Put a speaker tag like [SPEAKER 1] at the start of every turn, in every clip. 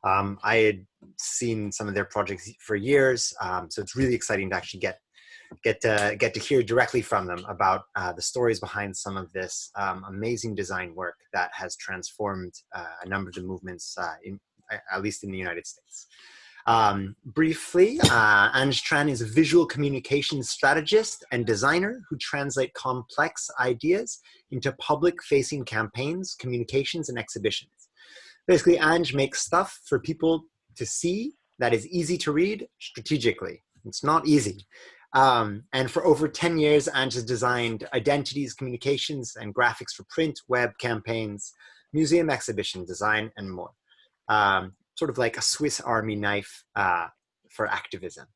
[SPEAKER 1] I had seen some of their projects for years, so it's really exciting to actually get to hear directly from them about the stories behind some of this amazing design work that has transformed a number of the movements, at least in the United States. Briefly, Ange Tran is a visual communications strategist and designer who translate complex ideas into public-facing campaigns, communications, and exhibitions. Basically, Ange makes stuff for people to see that is easy to read strategically. It's not easy. And for over 10 years, Ange has designed identities, communications, and graphics for print, web campaigns, museum exhibition design, and more. Sort of like a Swiss Army knife for activism.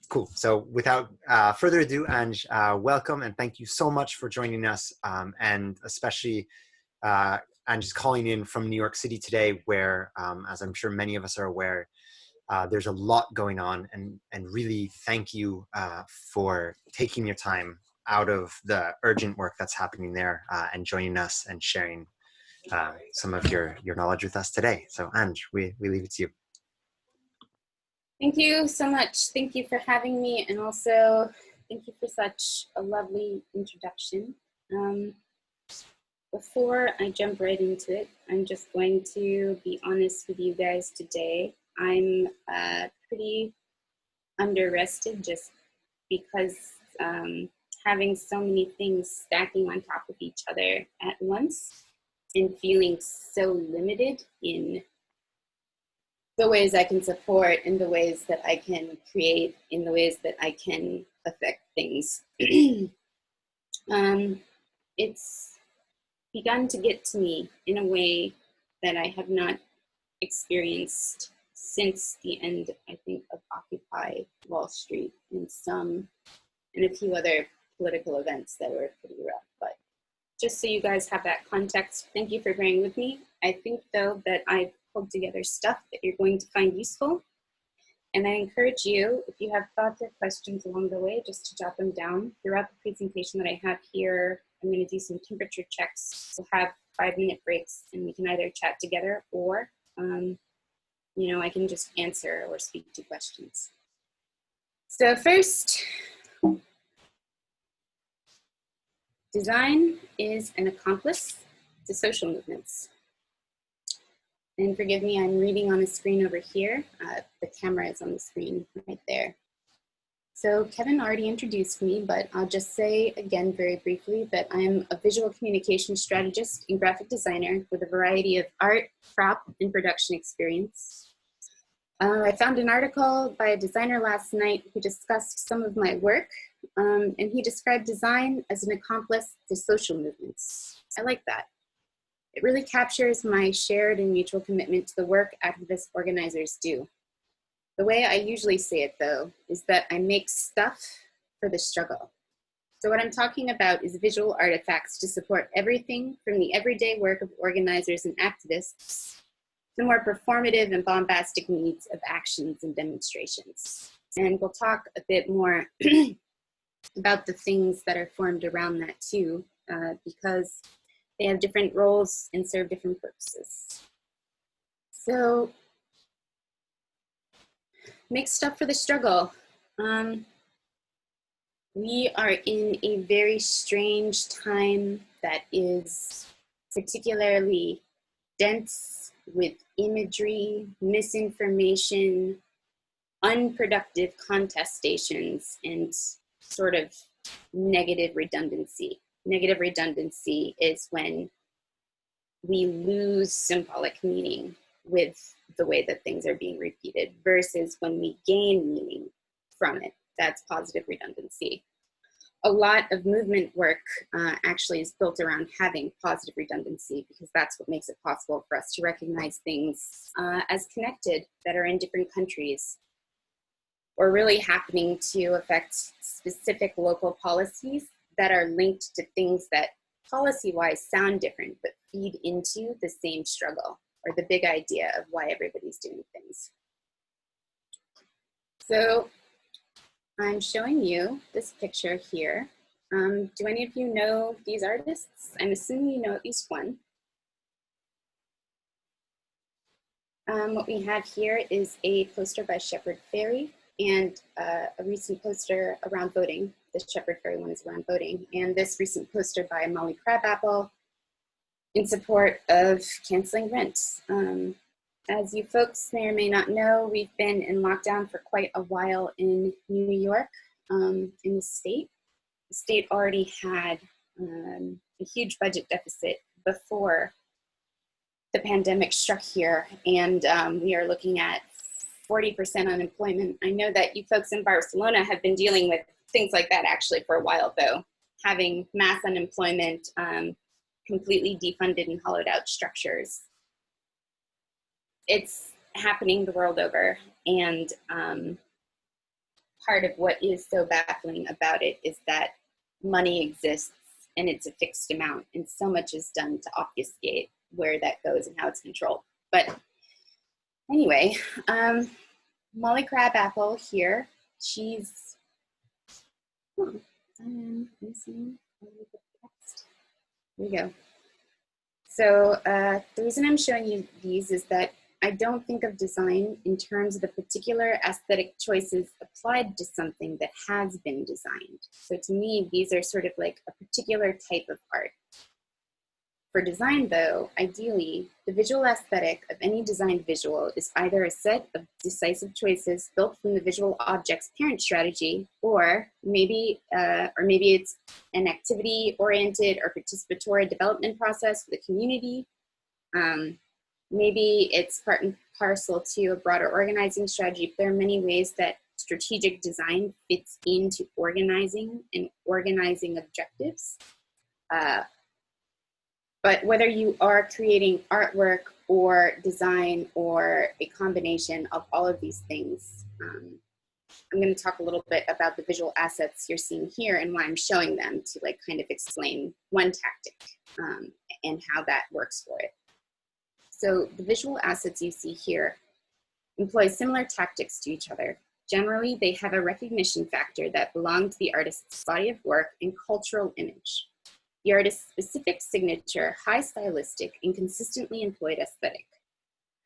[SPEAKER 1] Cool. So without further ado, Ange, welcome and thank you so much for joining us. And especially Ange is calling in from New York City today, where, as I'm sure many of us are aware, there's a lot going on, and really thank you for taking your time out of the urgent work that's happening there and joining us and sharing some of your knowledge with us today. So Ange, we leave it to you.
[SPEAKER 2] Thank you so much. Thank you for having me, and also thank you for such a lovely introduction. Before I jump right into it, I'm just going to be honest with you guys today. I'm pretty under-rested just because having so many things stacking on top of each other at once and feeling so limited in the ways I can support, in the ways that I can create, in the ways that I can affect things. It's begun to get to me in a way that I have not experienced since the end, I think, of Occupy Wall Street and a few other political events that were pretty rough. But just so you guys have that context, thank you for bearing with me. I think, though, that I've pulled together stuff that you're going to find useful. And I encourage you, if you have thoughts or questions along the way, just to jot them down. Throughout the presentation that I have here, I'm going to do some temperature checks. We'll have 5-minute breaks, and we can either chat together or I can just answer or speak to questions. So first, design is an accomplice to social movements. And forgive me, I'm reading on a screen over here. The camera is on the screen right there. So Kevin already introduced me, but I'll just say again very briefly that I'm a visual communication strategist and graphic designer with a variety of art, prop, and production experience. I found an article by a designer last night who discussed some of my work, and he described design as an accomplice to social movements. I like that. It really captures my shared and mutual commitment to the work activist organizers do. The way I usually say it, though, is that I make stuff for the struggle. So what I'm talking about is visual artifacts to support everything from the everyday work of organizers and activists the more performative and bombastic needs of actions and demonstrations. And we'll talk a bit more about the things that are formed around that too, because they have different roles and serve different purposes. So, make stuff for the struggle. We are in a very strange time that is particularly dense with imagery, misinformation, unproductive contestations, and sort of negative redundancy. Negative redundancy is when we lose symbolic meaning with the way that things are being repeated versus when we gain meaning from it. That's positive redundancy. A lot of movement work actually is built around having positive redundancy because that's what makes it possible for us to recognize things as connected that are in different countries or really happening to affect specific local policies that are linked to things that policy-wise sound different but feed into the same struggle or the big idea of why everybody's doing things. So I'm showing you this picture here. Do any of you know these artists? I'm assuming you know at least one. What we have here is a poster by Shepard Fairey and a recent poster around voting. The Shepard Fairey one is around voting. And this recent poster by Molly Crabapple in support of canceling rent. As you folks may or may not know, we've been in lockdown for quite a while in New York, in the state. The state already had a huge budget deficit before the pandemic struck here, and we are looking at 40% unemployment. I know that you folks in Barcelona have been dealing with things like that actually for a while, though, having mass unemployment, completely defunded and hollowed out structures. It's happening the world over, and part of what is so baffling about it is that money exists and it's a fixed amount, and so much is done to obfuscate where that goes and how it's controlled. But anyway, Molly Crabapple here, she's, I'm missing a little bit of text. Here we go. So the reason I'm showing you these is that I don't think of design in terms of the particular aesthetic choices applied to something that has been designed. So to me, these are sort of like a particular type of art. For design, though, ideally, the visual aesthetic of any designed visual is either a set of decisive choices built from the visual object's parent strategy, or maybe it's an activity-oriented or participatory development process with a community. Maybe it's part and parcel to a broader organizing strategy. There are many ways that strategic design fits into organizing and organizing objectives. But whether you are creating artwork or design or a combination of all of these things, I'm going to talk a little bit about the visual assets you're seeing here and why I'm showing them to like kind of explain one tactic and how that works for it. So the visual assets you see here employ similar tactics to each other. Generally, they have a recognition factor that belong to the artist's body of work and cultural image. The artist's specific signature, high stylistic, and consistently employed aesthetic.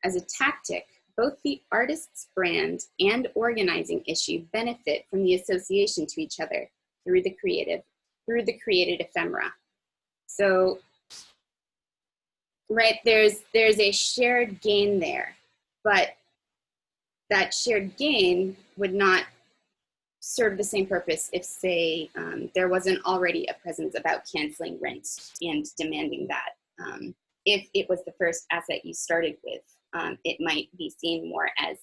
[SPEAKER 2] As a tactic, both the artist's brand and organizing issue benefit from the association to each other through the created ephemera. So, right, there's a shared gain there, but that shared gain would not serve the same purpose if, say, there wasn't already a presence about canceling rent and demanding that. If it was the first asset you started with, it might be seen more as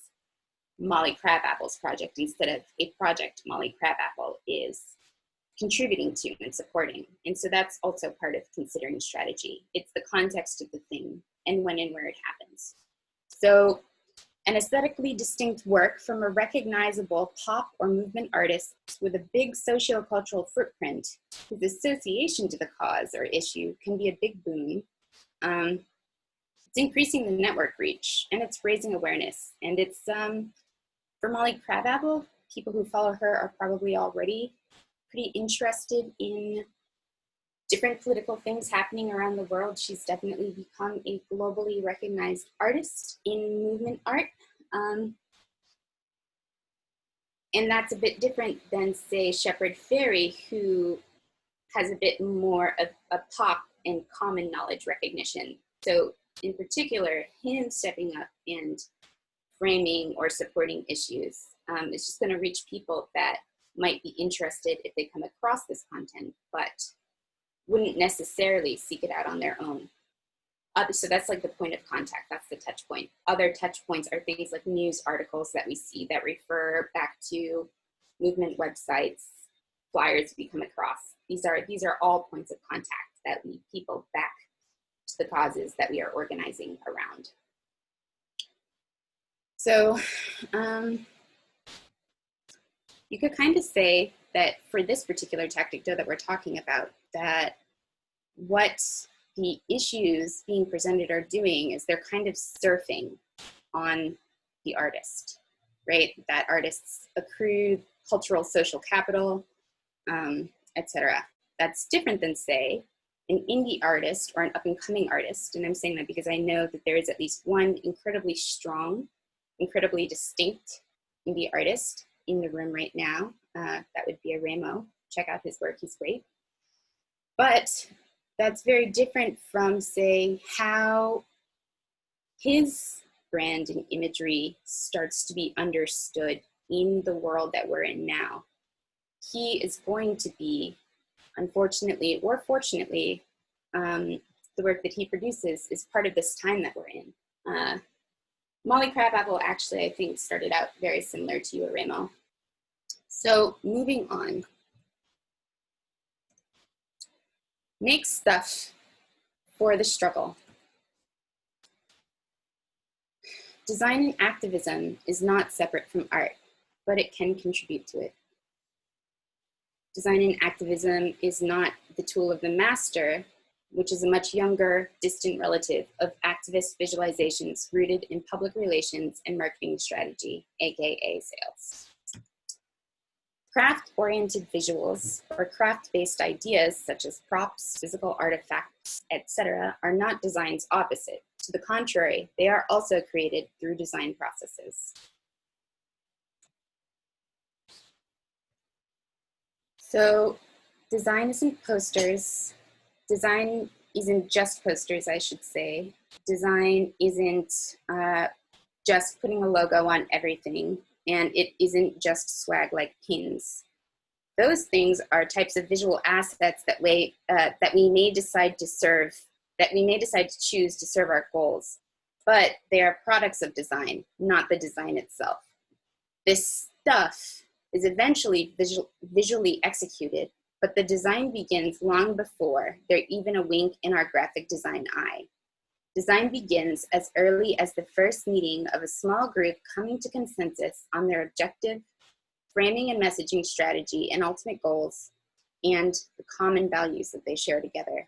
[SPEAKER 2] Molly Crabapple's project instead of a project Molly Crabapple is contributing to and supporting. And so that's also part of considering strategy. It's the context of the thing and when and where it happens. So an aesthetically distinct work from a recognizable pop or movement artist with a big sociocultural footprint whose association to the cause or issue can be a big boon. It's increasing the network reach and it's raising awareness. And it's, for Molly Crabapple, people who follow her are probably already pretty interested in different political things happening around the world. She's definitely become a globally recognized artist in movement art. And that's a bit different than, say, Shepard Fairey, who has a bit more of a pop and common knowledge recognition. So in particular, him stepping up and framing or supporting issues is just going to reach people that might be interested if they come across this content, but wouldn't necessarily seek it out on their own. So that's like the point of contact, that's the touch point. Other touch points are things like news articles that we see that refer back to movement websites, flyers we come across. These are all points of contact that lead people back to the causes that we are organizing around. So you could kind of say that for this particular tactic, though, that we're talking about, that what the issues being presented are doing is they're kind of surfing on the artist, right? That artist's accrued cultural social capital, etc. That's different than, say, an indie artist or an up-and-coming artist, and I'm saying that because I know that there is at least one incredibly strong, incredibly distinct indie artist in the room right now. That would be a Remo. Check out his work, he's great. But that's very different from, say, how his brand and imagery starts to be understood in the world that we're in now. He is going to be, unfortunately or fortunately, the work that he produces is part of this time that we're in. Molly Crabapple actually, I think, started out very similar to you, Remo. So moving on. Make stuff for the struggle. Design and activism is not separate from art, but it can contribute to it. Design and activism is not the tool of the master, which is a much younger, distant relative of activist visualizations rooted in public relations and marketing strategy, AKA sales. Craft-oriented visuals or craft-based ideas such as props, physical artifacts, etc., are not design's opposite. To the contrary, they are also created through design processes. So design isn't posters. Design isn't just posters, I should say. Design isn't just putting a logo on everything, and it isn't just swag like pins. Those things are types of visual assets that we may decide to serve, that we may decide to choose to serve our goals, but they are products of design, not the design itself. This stuff is eventually visually executed, but the design begins long before there's even a wink in our graphic design eye. Design begins as early as the first meeting of a small group coming to consensus on their objective, framing and messaging strategy and ultimate goals, and the common values that they share together.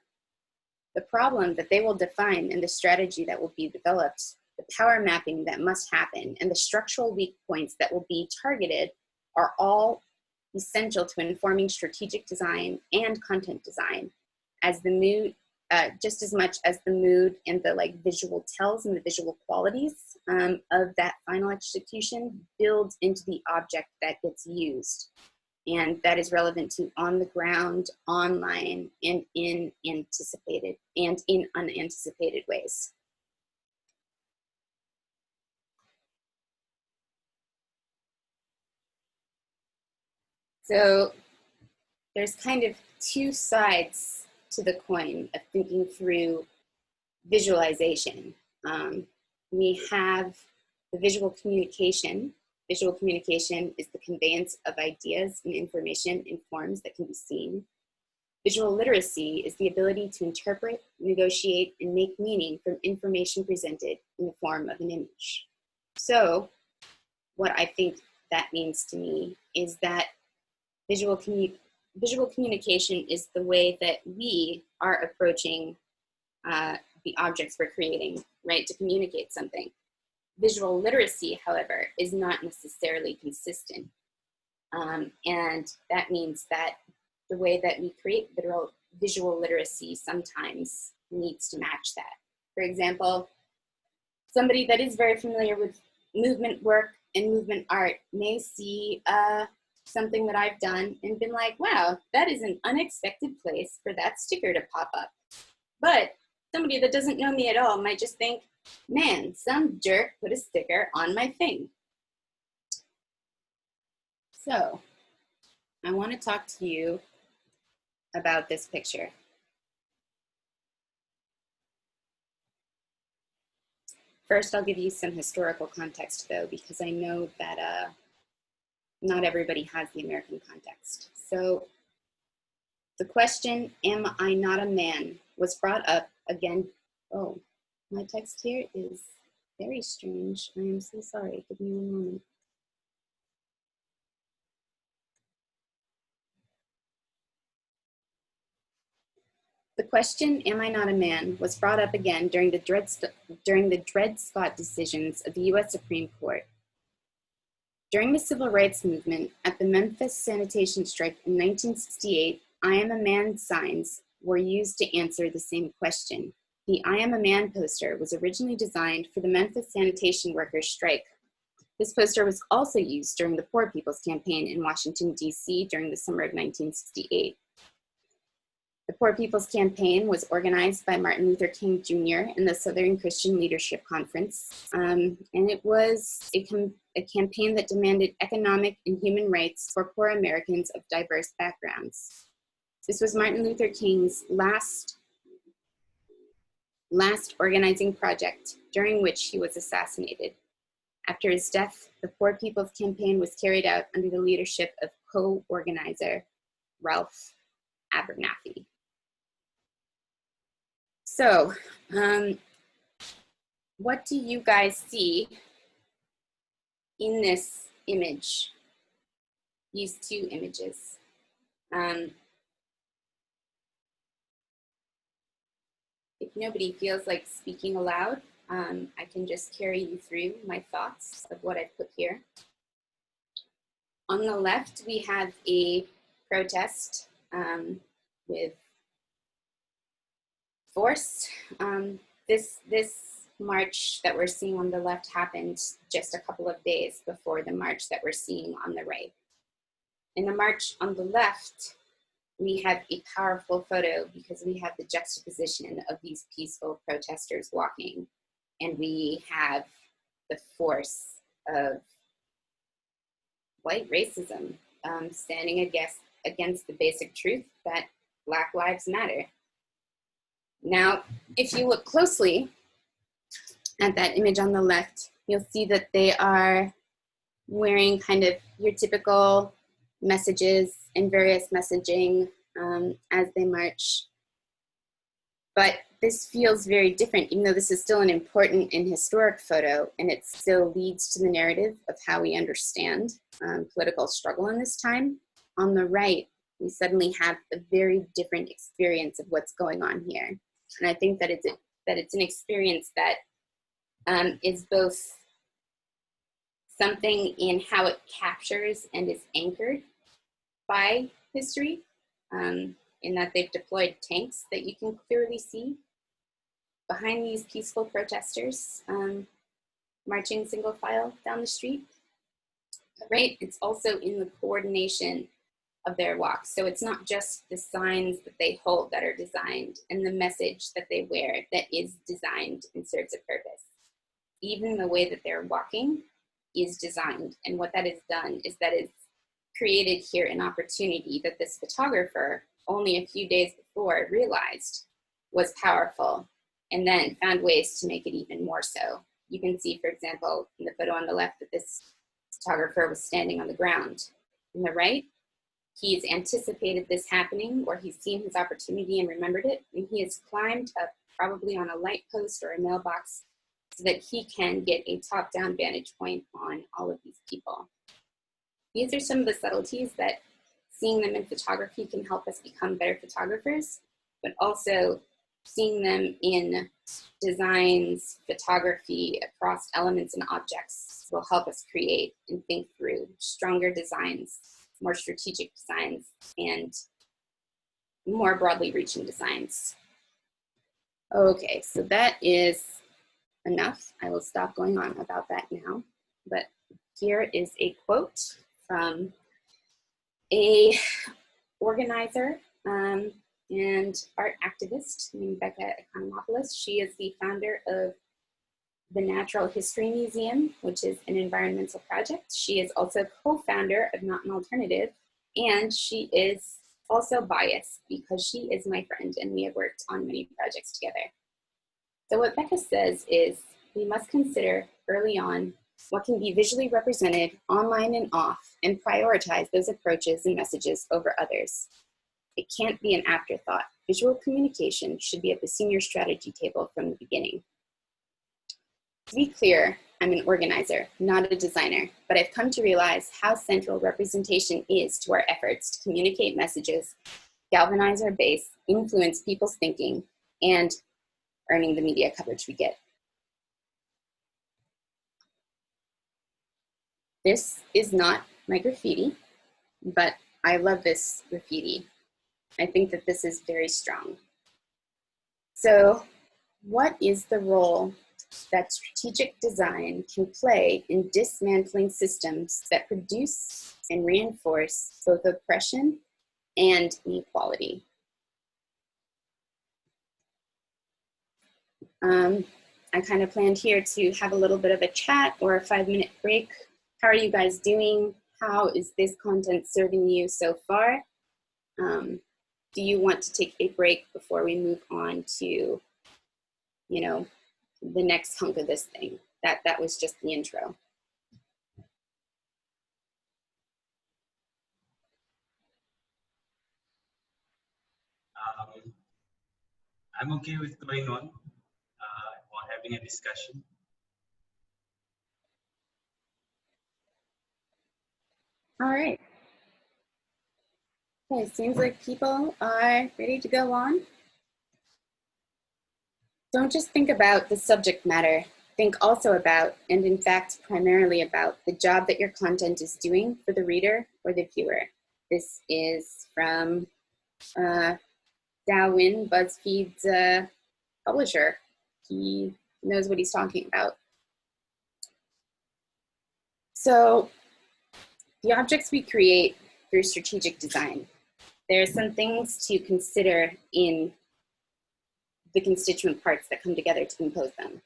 [SPEAKER 2] The problem that they will define and the strategy that will be developed, the power mapping that must happen, and the structural weak points that will be targeted are all essential to informing strategic design and content design, as the mood, just as much as the mood and the visual tells and the visual qualities of that final execution builds into the object that gets used. And that is relevant to on the ground, online, and in unanticipated ways. So there's kind of two sides to the coin of thinking through visualization. We have the visual communication. Visual communication is the conveyance of ideas and information in forms that can be seen. Visual literacy is the ability to interpret, negotiate, and make meaning from information presented in the form of an image. So what I think that means to me is that visual communication is the way that we are approaching the objects we're creating, right, to communicate something. Visual literacy, however, is not necessarily consistent. And that means that the way that we create visual literacy sometimes needs to match that. For example, somebody that is very familiar with movement work and movement art may see something that I've done and been like, wow, that is an unexpected place for that sticker to pop up. But somebody that doesn't know me at all might just think, man, some jerk put a sticker on my thing. So I want to talk to you about this picture. First, I'll give you some historical context though, because I know that not everybody has the American context. So the question, am I not a man, was brought up again. Oh, my text here is very strange. I am so sorry. Give me one moment. The question, am I not a man, was brought up again during the Dred Scott decisions of the US Supreme Court. During the Civil Rights Movement at the Memphis sanitation strike in 1968, I am a man signs were used to answer the same question. The I Am a Man poster was originally designed for the Memphis sanitation workers' strike. This poster was also used during the Poor People's Campaign in Washington, D.C. during the summer of 1968. The Poor People's Campaign was organized by Martin Luther King Jr. and the Southern Christian Leadership Conference, and it was a campaign that demanded economic and human rights for poor Americans of diverse backgrounds. This was Martin Luther King's last organizing project, during which he was assassinated. After his death, the Poor People's Campaign was carried out under the leadership of co-organizer Ralph Abernathy. So, what do you guys see in this image, these two images? If nobody feels like speaking aloud, I can just carry you through my thoughts of what I put here. On the left, we have a protest with force. This march that we're seeing on the left happened just a couple of days before the march that we're seeing on the right. In the march on the left, we have a powerful photo because we have the juxtaposition of these peaceful protesters walking, and we have the force of white racism standing against the basic truth that Black lives matter. Now, if you look closely at that image on the left, you'll see that they are wearing kind of your typical messages and various messaging as they march. But this feels very different, even though this is still an important and historic photo, and it still leads to the narrative of how we understand political struggle in this time. On the right, we suddenly have a very different experience of what's going on here. And I think that it's an experience that is both something in how it captures and is anchored by history, in that they've deployed tanks that you can clearly see behind these peaceful protesters marching single file down the street. Right? It's also in the coordination of their walks. So it's not just the signs that they hold that are designed and the message that they wear that is designed and serves a purpose. Even the way that they're walking is designed. And what that has done is that it's created here an opportunity that this photographer only a few days before realized was powerful, and then found ways to make it even more so. You can see, for example, in the photo on the left that this photographer was standing on the ground. On the right, he's anticipated this happening, or he's seen his opportunity and remembered it, and he has climbed up probably on a light post or a mailbox so that he can get a top-down vantage point on all of these people. These are some of the subtleties that seeing them in photography can help us become better photographers, but also seeing them in designs, photography across elements and objects will help us create and think through stronger designs, more strategic designs, and more broadly reaching designs. Okay, so that is enough. I will stop going on about that now, but here is a quote from a organizer and art activist named Becca Economopoulos. She is the founder of the Natural History Museum, which is an environmental project. She is also co-founder of Not an Alternative, and she is also biased because she is my friend and we have worked on many projects together. So what Becca says is, we must consider early on what can be visually represented online and off, and prioritize those approaches and messages over others. It can't be an afterthought. Visual communication should be at the senior strategy table from the beginning. To be clear, I'm an organizer, not a designer, but I've come to realize how central representation is to our efforts to communicate messages, galvanize our base, influence people's thinking, and earning the media coverage we get. This is not my graffiti, but I love this graffiti. I think that this is very strong. So what is the role that strategic design can play in dismantling systems that produce and reinforce both oppression and inequality? I kind of planned here to have a little bit of a chat or a 5-minute break. How are you guys doing? How is this content serving you so far? Do you want to take a break before we move on to, you know, the next hunk of this thing? That was just the intro.
[SPEAKER 3] I'm okay with going on or having a discussion.
[SPEAKER 2] All right. Okay, seems like people are ready to go on. Don't just think about the subject matter. Think also about, and in fact, primarily about, the job that your content is doing for the reader or the viewer. This is from Dao BuzzFeed's publisher. He knows what he's talking about. So the objects we create through strategic design, there are some things to consider in the constituent parts that come together to compose them.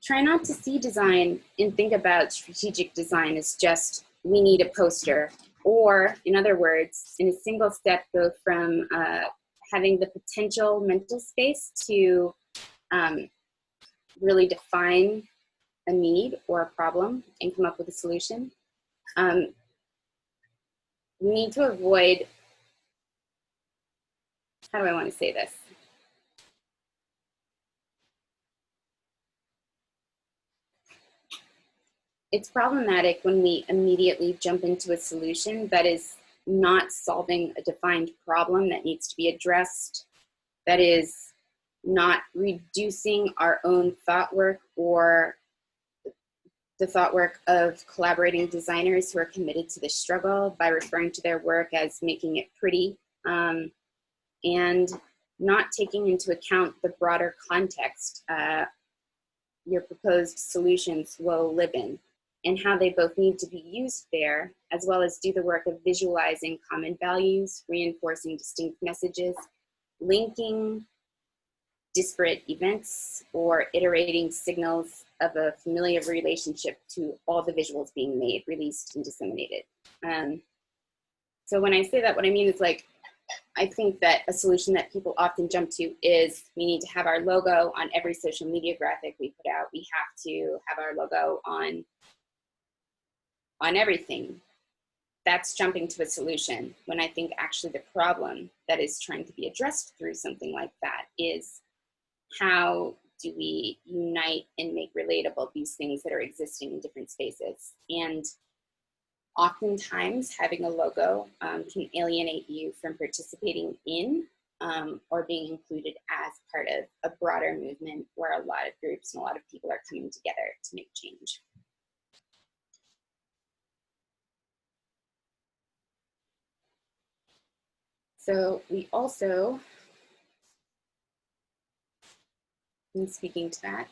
[SPEAKER 2] Try not to see design and think about strategic design as just, we need a poster, or in other words, in a single step, go from having the potential mental space to really define a need or a problem and come up with a solution. We need to avoid, how do I want to say this? It's problematic when we immediately jump into a solution that is not solving a defined problem that needs to be addressed, that is not reducing our own thought work or the thought work of collaborating designers who are committed to this struggle by referring to their work as making it pretty, and not taking into account the broader context your proposed solutions will live in, and how they both need to be used there, as well as do the work of visualizing common values, reinforcing distinct messages, linking disparate events, or iterating signals of a familiar relationship to all the visuals being made, released, and disseminated. So when I say that, what I mean is, like, I think that a solution that people often jump to is, we need to have our logo on every social media graphic we put out. We have to have our logo on everything. That's jumping to a solution, when I think actually the problem that is trying to be addressed through something like that is, how do we unite and make relatable these things that are existing in different spaces? And oftentimes having a logo can alienate you from participating in or being included as part of a broader movement where a lot of groups and a lot of people are coming together to make change. So we also, in speaking to that,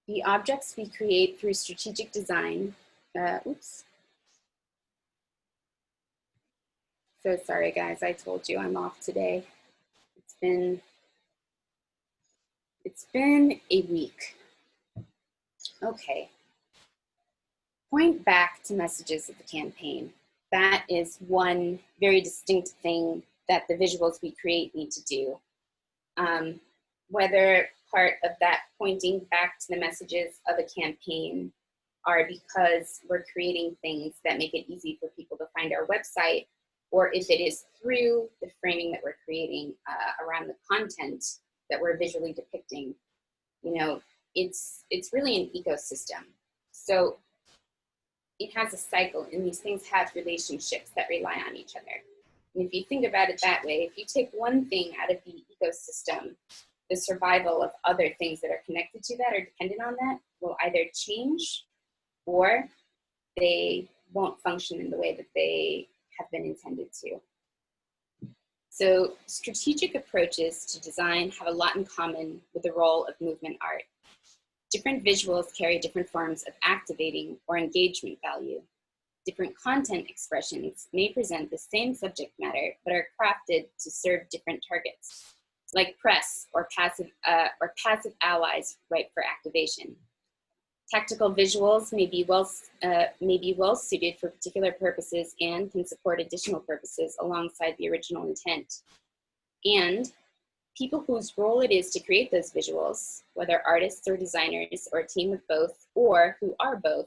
[SPEAKER 2] the objects we create through strategic design, oops. So sorry guys, I told you I'm off today. It's been a week. Okay. Point back to messages of the campaign. That is one very distinct thing that the visuals we create need to do. Whether part of that pointing back to the messages of a campaign are because we're creating things that make it easy for people to find our website, or if it is through the framing that we're creating around the content that we're visually depicting, you know, it's really an ecosystem. So it has a cycle, and these things have relationships that rely on each other. And if you think about it that way, if you take one thing out of the ecosystem, the survival of other things that are connected to that or dependent on that will either change or they won't function in the way that they have been intended to. So strategic approaches to design have a lot in common with the role of movement art. Different visuals carry different forms of activating or engagement value. Different content expressions may present the same subject matter, but are crafted to serve different targets, like press or passive allies ripe for activation. Tactical visuals may be well suited for particular purposes and can support additional purposes alongside the original intent. And people whose role it is to create those visuals, whether artists or designers or a team of both, or who are both,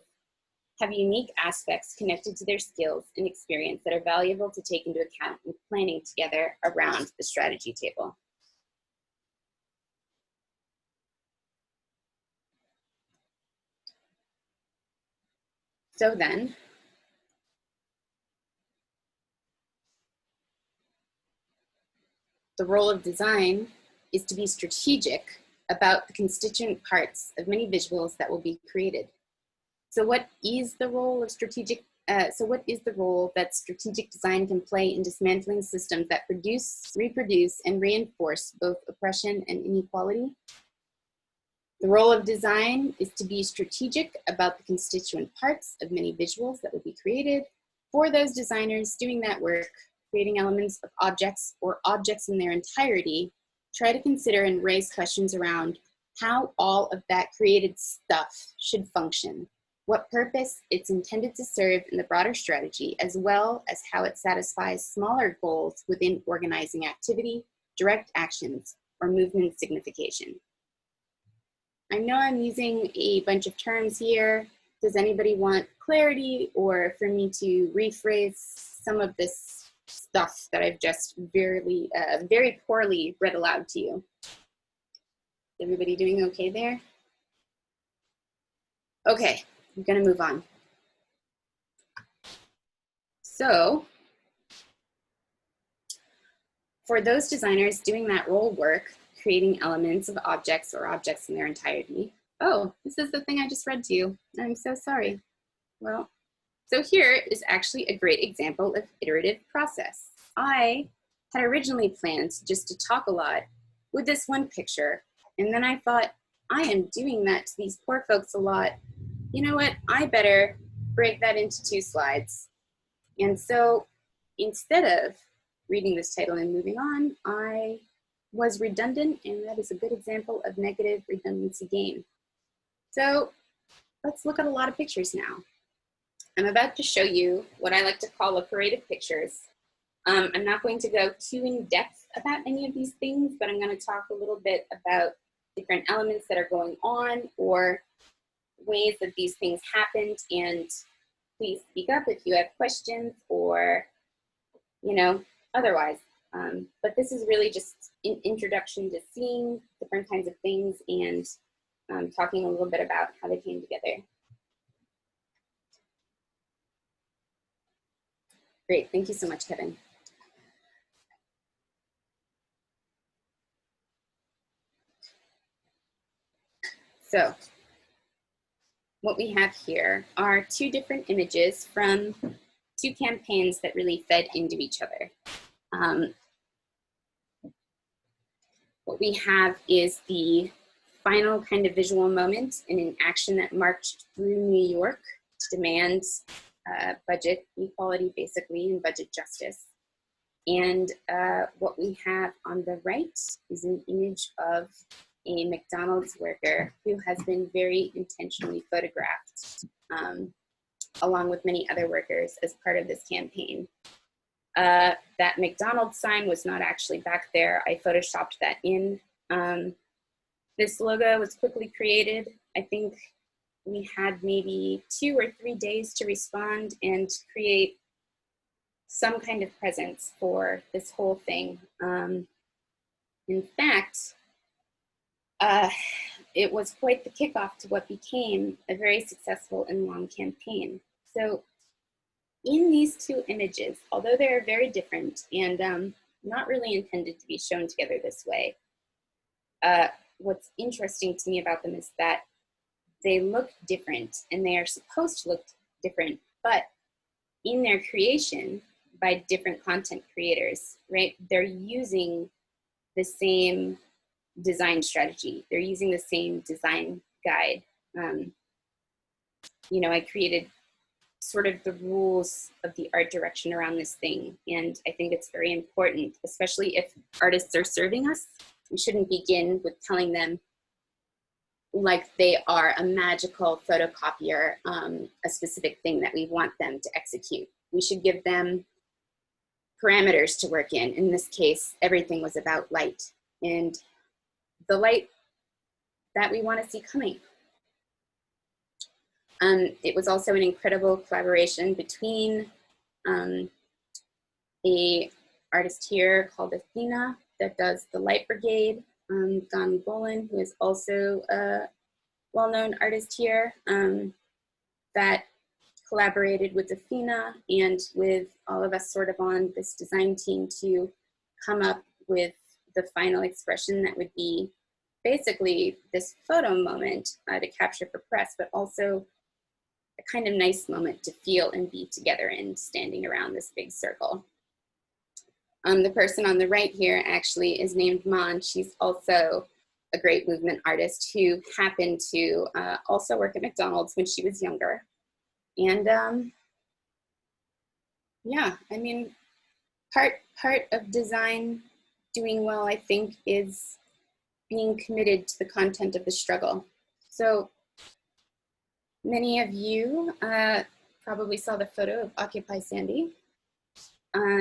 [SPEAKER 2] have unique aspects connected to their skills and experience that are valuable to take into account when planning together around the strategy table. So then, the role of design is to be strategic about the constituent parts of many visuals that will be created. So what is the role of strategic that strategic design can play in dismantling systems that produce, reproduce, and reinforce both oppression and inequality? The role of design is to be strategic about the constituent parts of many visuals that will be created. For those designers doing that work, creating elements of objects or objects in their entirety, try to consider and raise questions around how all of that created stuff should function, what purpose it's intended to serve in the broader strategy, as well as how it satisfies smaller goals within organizing activity, direct actions, or movement signification. I know I'm using a bunch of terms here. Does anybody want clarity or for me to rephrase some of this stuff that I've just very poorly read aloud to you? Is everybody doing okay there? Okay, I'm gonna move on. So, for those designers doing that role work, creating elements of objects or objects in their entirety. Oh, this is the thing I just read to you. I'm so sorry. Well, so here is actually a great example of iterative process. I had originally planned just to talk a lot with this one picture, and then I thought, I am doing that to these poor folks a lot. You know what? I better break that into 2 slides. And so instead of reading this title and moving on, I was redundant, and that is a good example of negative redundancy gain. So let's look at a lot of pictures now. I'm about to show you what I like to call a parade of pictures. I'm not going to go too in depth about any of these things, but I'm going to talk a little bit about different elements that are going on or ways that these things happened. And please speak up if you have questions or, you know, otherwise. But this is really just an introduction to seeing different kinds of things and talking a little bit about how they came together. Great, thank you so much, Kevin. So what we have here are 2 different images from 2 campaigns that really fed into each other. What we have is the final kind of visual moment in an action that marched through New York to demand budget equality, basically, and budget justice. And what we have on the right is an image of a McDonald's worker who has been very intentionally photographed, along with many other workers as part of this campaign. That McDonald's sign was not actually back there. I photoshopped that in. This logo was quickly created. I think we had maybe 2 or 3 days to respond and create some kind of presence for this whole thing. In fact, it was quite the kickoff to what became a very successful and long campaign. So in these 2 images, although they're very different and not really intended to be shown together this way, what's interesting to me about them is that they look different and they are supposed to look different, but in their creation by different content creators, right? They're using the same design strategy. They're using the same design guide. You know, I created sort of the rules of the art direction around this thing. And I think it's very important, especially if artists are serving us. We shouldn't begin with telling them like they are a magical photocopier, a specific thing that we want them to execute. We should give them parameters to work in. In this case, everything was about light and the light that we want to see coming. It was also an incredible collaboration between a artist here called Athena that does the Light Brigade, Don Bolin, who is also a well-known artist here, that collaborated with Athena and with all of us sort of on this design team to come up with the final expression that would be basically this photo moment to capture for press, but also a kind of nice moment to feel and be together in, standing around this big circle. The person on the right here actually is named Mon. She's also a great movement artist who happened to also work at McDonald's when she was younger. And yeah, I mean, part of design doing well, I think, is being committed to the content of the struggle. So many of you probably saw the photo of Occupy Sandy.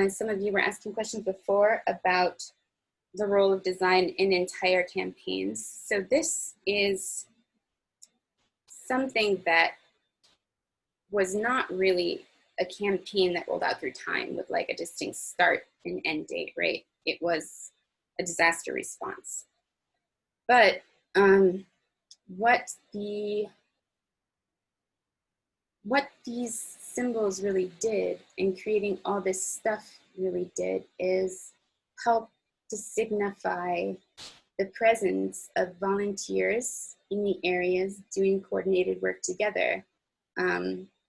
[SPEAKER 2] Some of you were asking questions before about the role of design in entire campaigns. So this is something that was not really a campaign that rolled out through time with like a distinct start and end date, right? It was a disaster response. But what these symbols really did in creating all this stuff really did is help to signify the presence of volunteers in the areas doing coordinated work together,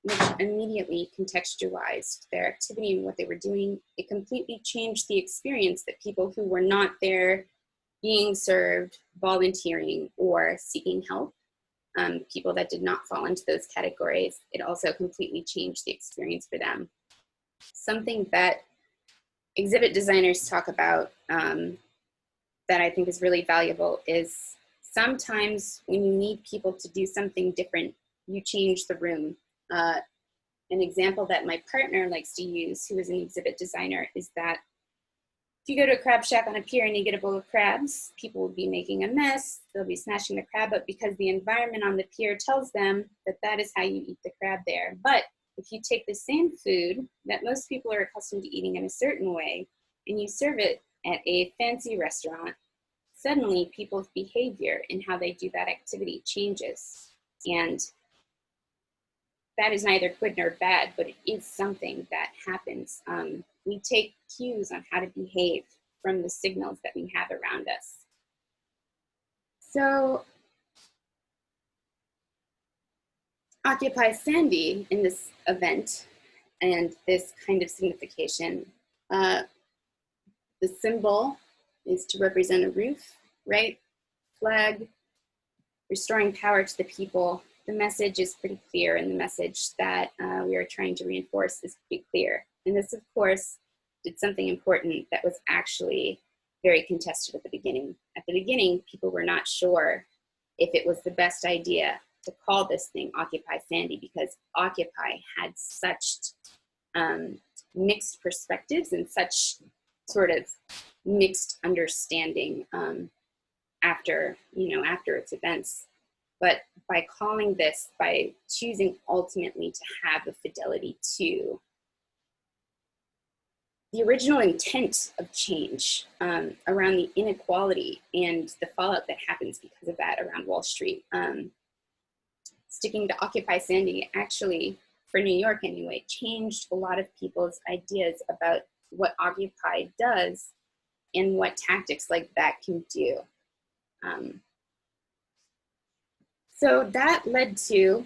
[SPEAKER 2] which immediately contextualized their activity and what they were doing. It completely changed the experience that people who were not there being served, volunteering, or seeking help, people that did not fall into those categories, it also completely changed the experience for them. Something that exhibit designers talk about that I think is really valuable is sometimes when you need people to do something different, you change the room. An example that my partner likes to use, who is an exhibit designer, is that if you go to a crab shack on a pier and you get a bowl of crabs, people will be making a mess, they'll be smashing the crab up because the environment on the pier tells them that that is how you eat the crab there. But if you take the same food that most people are accustomed to eating in a certain way and you serve it at a fancy restaurant, suddenly people's behavior and how they do that activity changes. And that is neither good nor bad, but it is something that happens. We take cues on how to behave from the signals that we have around us. So Occupy Sandy in this event and this kind of signification, the symbol is to represent a roof, right? Flag, restoring power to the people. The message is pretty clear, and the message that we are trying to reinforce is pretty clear. And this, of course, did something important that was actually very contested at the beginning. At the beginning, people were not sure if it was the best idea to call this thing Occupy Sandy, because Occupy had such mixed perspectives and such sort of mixed understanding after its events. But by calling this, by choosing ultimately to have a fidelity to the original intent of change around the inequality and the fallout that happens because of that around Wall Street, sticking to Occupy Sandy actually, for New York anyway, changed a lot of people's ideas about what Occupy does and what tactics like that can do. So that led to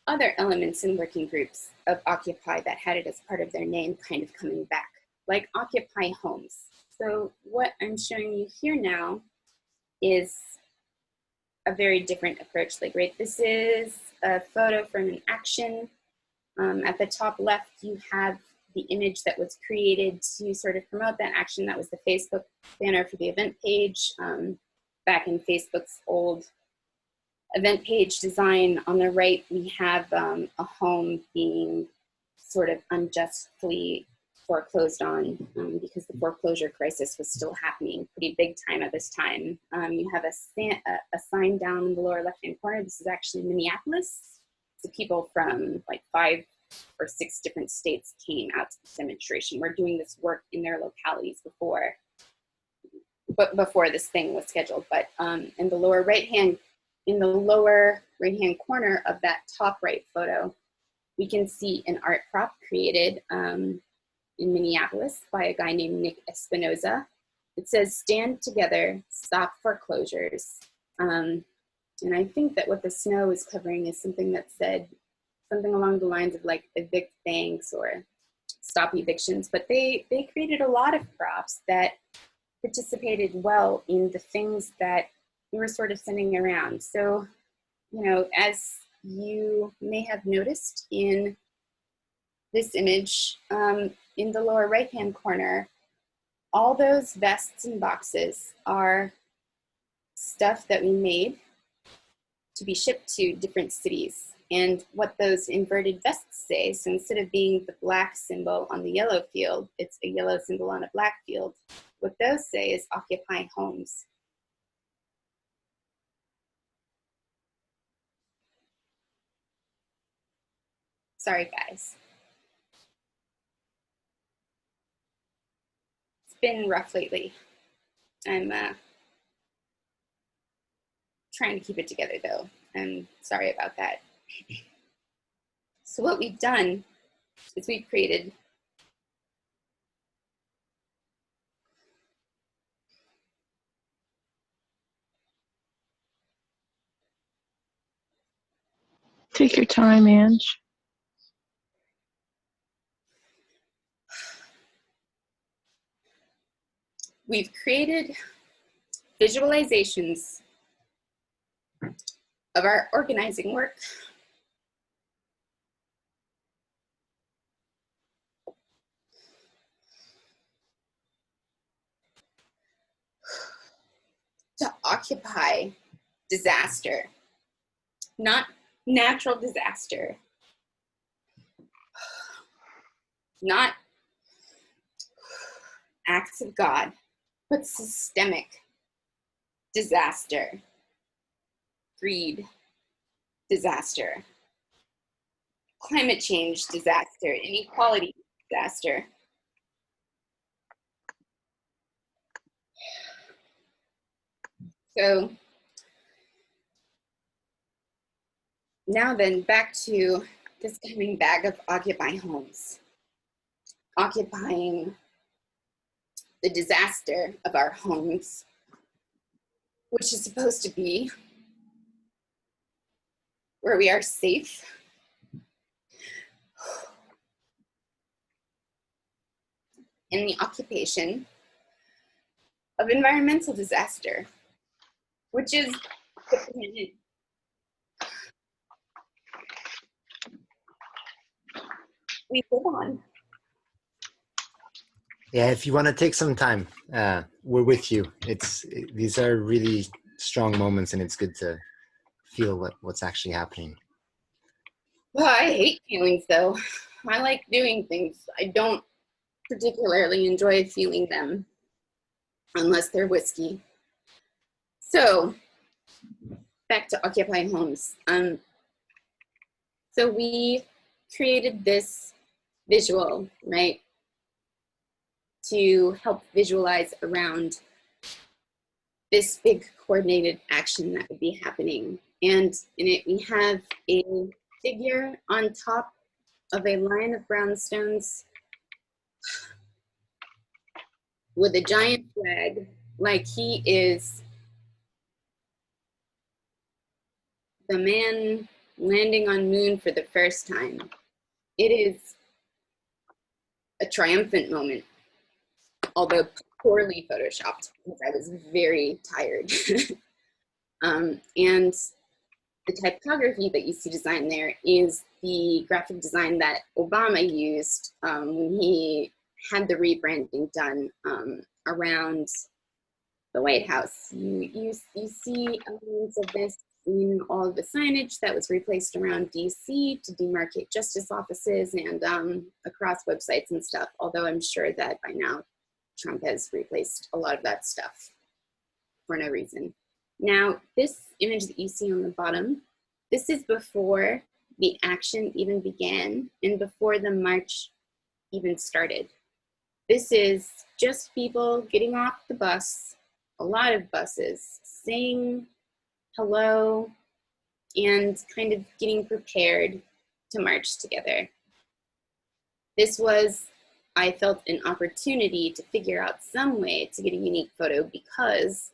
[SPEAKER 2] other elements in working groups of Occupy that had it as part of their name kind of coming back, like Occupy Homes. So what I'm showing you here now is a very different approach. Like, right, this is a photo from an action. At the top left, you have the image that was created to sort of promote that action. That was the Facebook banner for the event page, back in Facebook's old event page design. On the right, we have a home being sort of unjustly foreclosed on because the foreclosure crisis was still happening pretty big time at this time. You have a sign down in the lower left-hand corner. This is actually Minneapolis. So people from like 5 or 6 different states came out to this demonstration. We're doing this work in their localities before this thing was scheduled. But in the lower right-hand corner of that top right photo, we can see an art prop created in Minneapolis by a guy named Nick Espinoza. It says, "Stand together, stop foreclosures." And I think that what the snow is covering is something that said something along the lines of like evict banks or stop evictions, but they created a lot of props that participated well in the things that we were sort of sending around. So, you know, as you may have noticed in this image, in the lower right-hand corner, all those vests and boxes are stuff that we made to be shipped to different cities. And what those inverted vests say, so instead of being the black symbol on the yellow field, it's a yellow symbol on a black field. What those say is Occupy Homes. Sorry, guys. It's been rough lately. I'm trying to keep it together though. I'm sorry about that. So what we've done is we've created
[SPEAKER 4] Take your time, Ange.
[SPEAKER 2] visualizations of our organizing work to occupy disaster, not natural disaster, not acts of God, but systemic disaster, greed disaster, climate change disaster, inequality disaster. So now then, back to this coming back of Occupy Homes. Occupying the disaster of our homes, which is supposed to be where we are safe, in the occupation of environmental disaster, which is the planet. We live on.
[SPEAKER 1] Yeah, if you want to take some time, we're with you. These are really strong moments, and it's good to feel what's actually happening.
[SPEAKER 2] Well, I hate feelings though. I like doing things. I don't particularly enjoy feeling them unless they're whiskey. So back to Occupy Homes. So we created this visual, right, to help visualize around this big coordinated action that would be happening. And in it, we have a figure on top of a line of brownstones with a giant flag, like he is the man landing on moon for the first time. It is a triumphant moment, although poorly photoshopped because I was very tired. And the typography that you see designed there is the graphic design that Obama used when he had the rebranding done around the White House. You see elements of this in all of the signage that was replaced around DC to demarcate justice offices and across websites and stuff, although I'm sure that by now Trump has replaced a lot of that stuff for no reason. Now, this image that you see on the bottom, this is before the action even began and before the march even started. This is just people getting off the bus, a lot of buses, saying hello and kind of getting prepared to march together. This was, I felt, an opportunity to figure out some way to get a unique photo because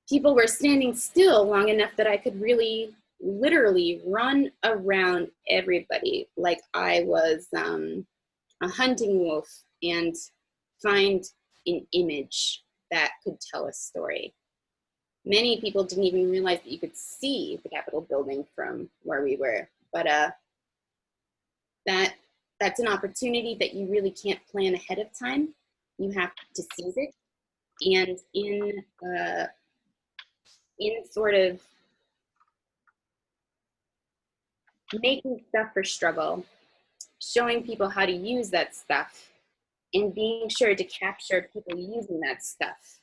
[SPEAKER 2] people were standing still long enough that I could really literally run around everybody like I was a hunting wolf and find an image that could tell a story. Many people didn't even realize that you could see the Capitol building from where we were, but that's an opportunity that you really can't plan ahead of time. You have to seize it, and in sort of making stuff for struggle, showing people how to use that stuff, and being sure to capture people using that stuff.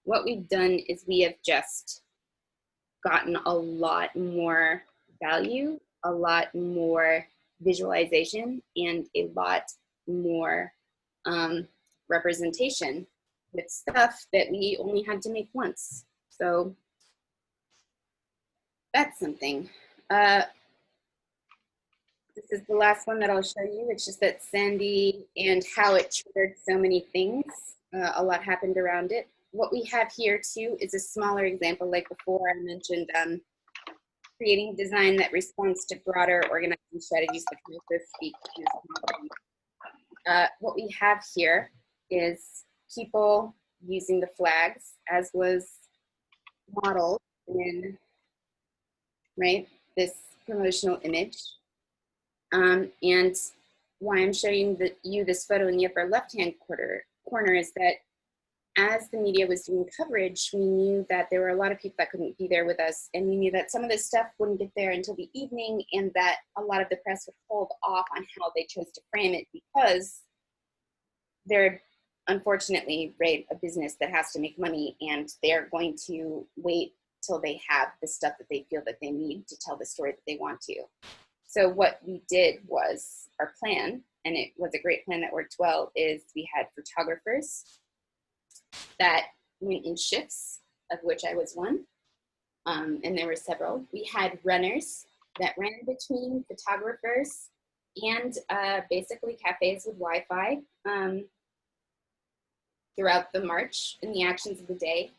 [SPEAKER 2] What we've done is we have just gotten a lot more value, a lot more visualization, and a lot more representation with stuff that we only had to make once. So that's something. This is the last one that I'll show you. It's just that Sandy and how it triggered so many things. A lot happened around it. What we have here too is a smaller example, like before I mentioned creating design that responds to broader organizing strategies that can also speak to what we have here is people using the flags as was modeled in, right, this promotional image. And why I'm showing you this photo in the upper left-hand corner is that as the media was doing coverage, we knew that there were a lot of people that couldn't be there with us, and we knew that some of this stuff wouldn't get there until the evening, and that a lot of the press would hold off on how they chose to frame it because they're unfortunately, right, a business that has to make money, and they're going to wait till they have the stuff that they feel that they need to tell the story that they want to. So what we did was our plan, and it was a great plan that worked well, is we had photographers that went in shifts, of which I was one, and there were several. We had runners that ran between photographers and basically cafes with Wi-Fi throughout the march and the actions of the day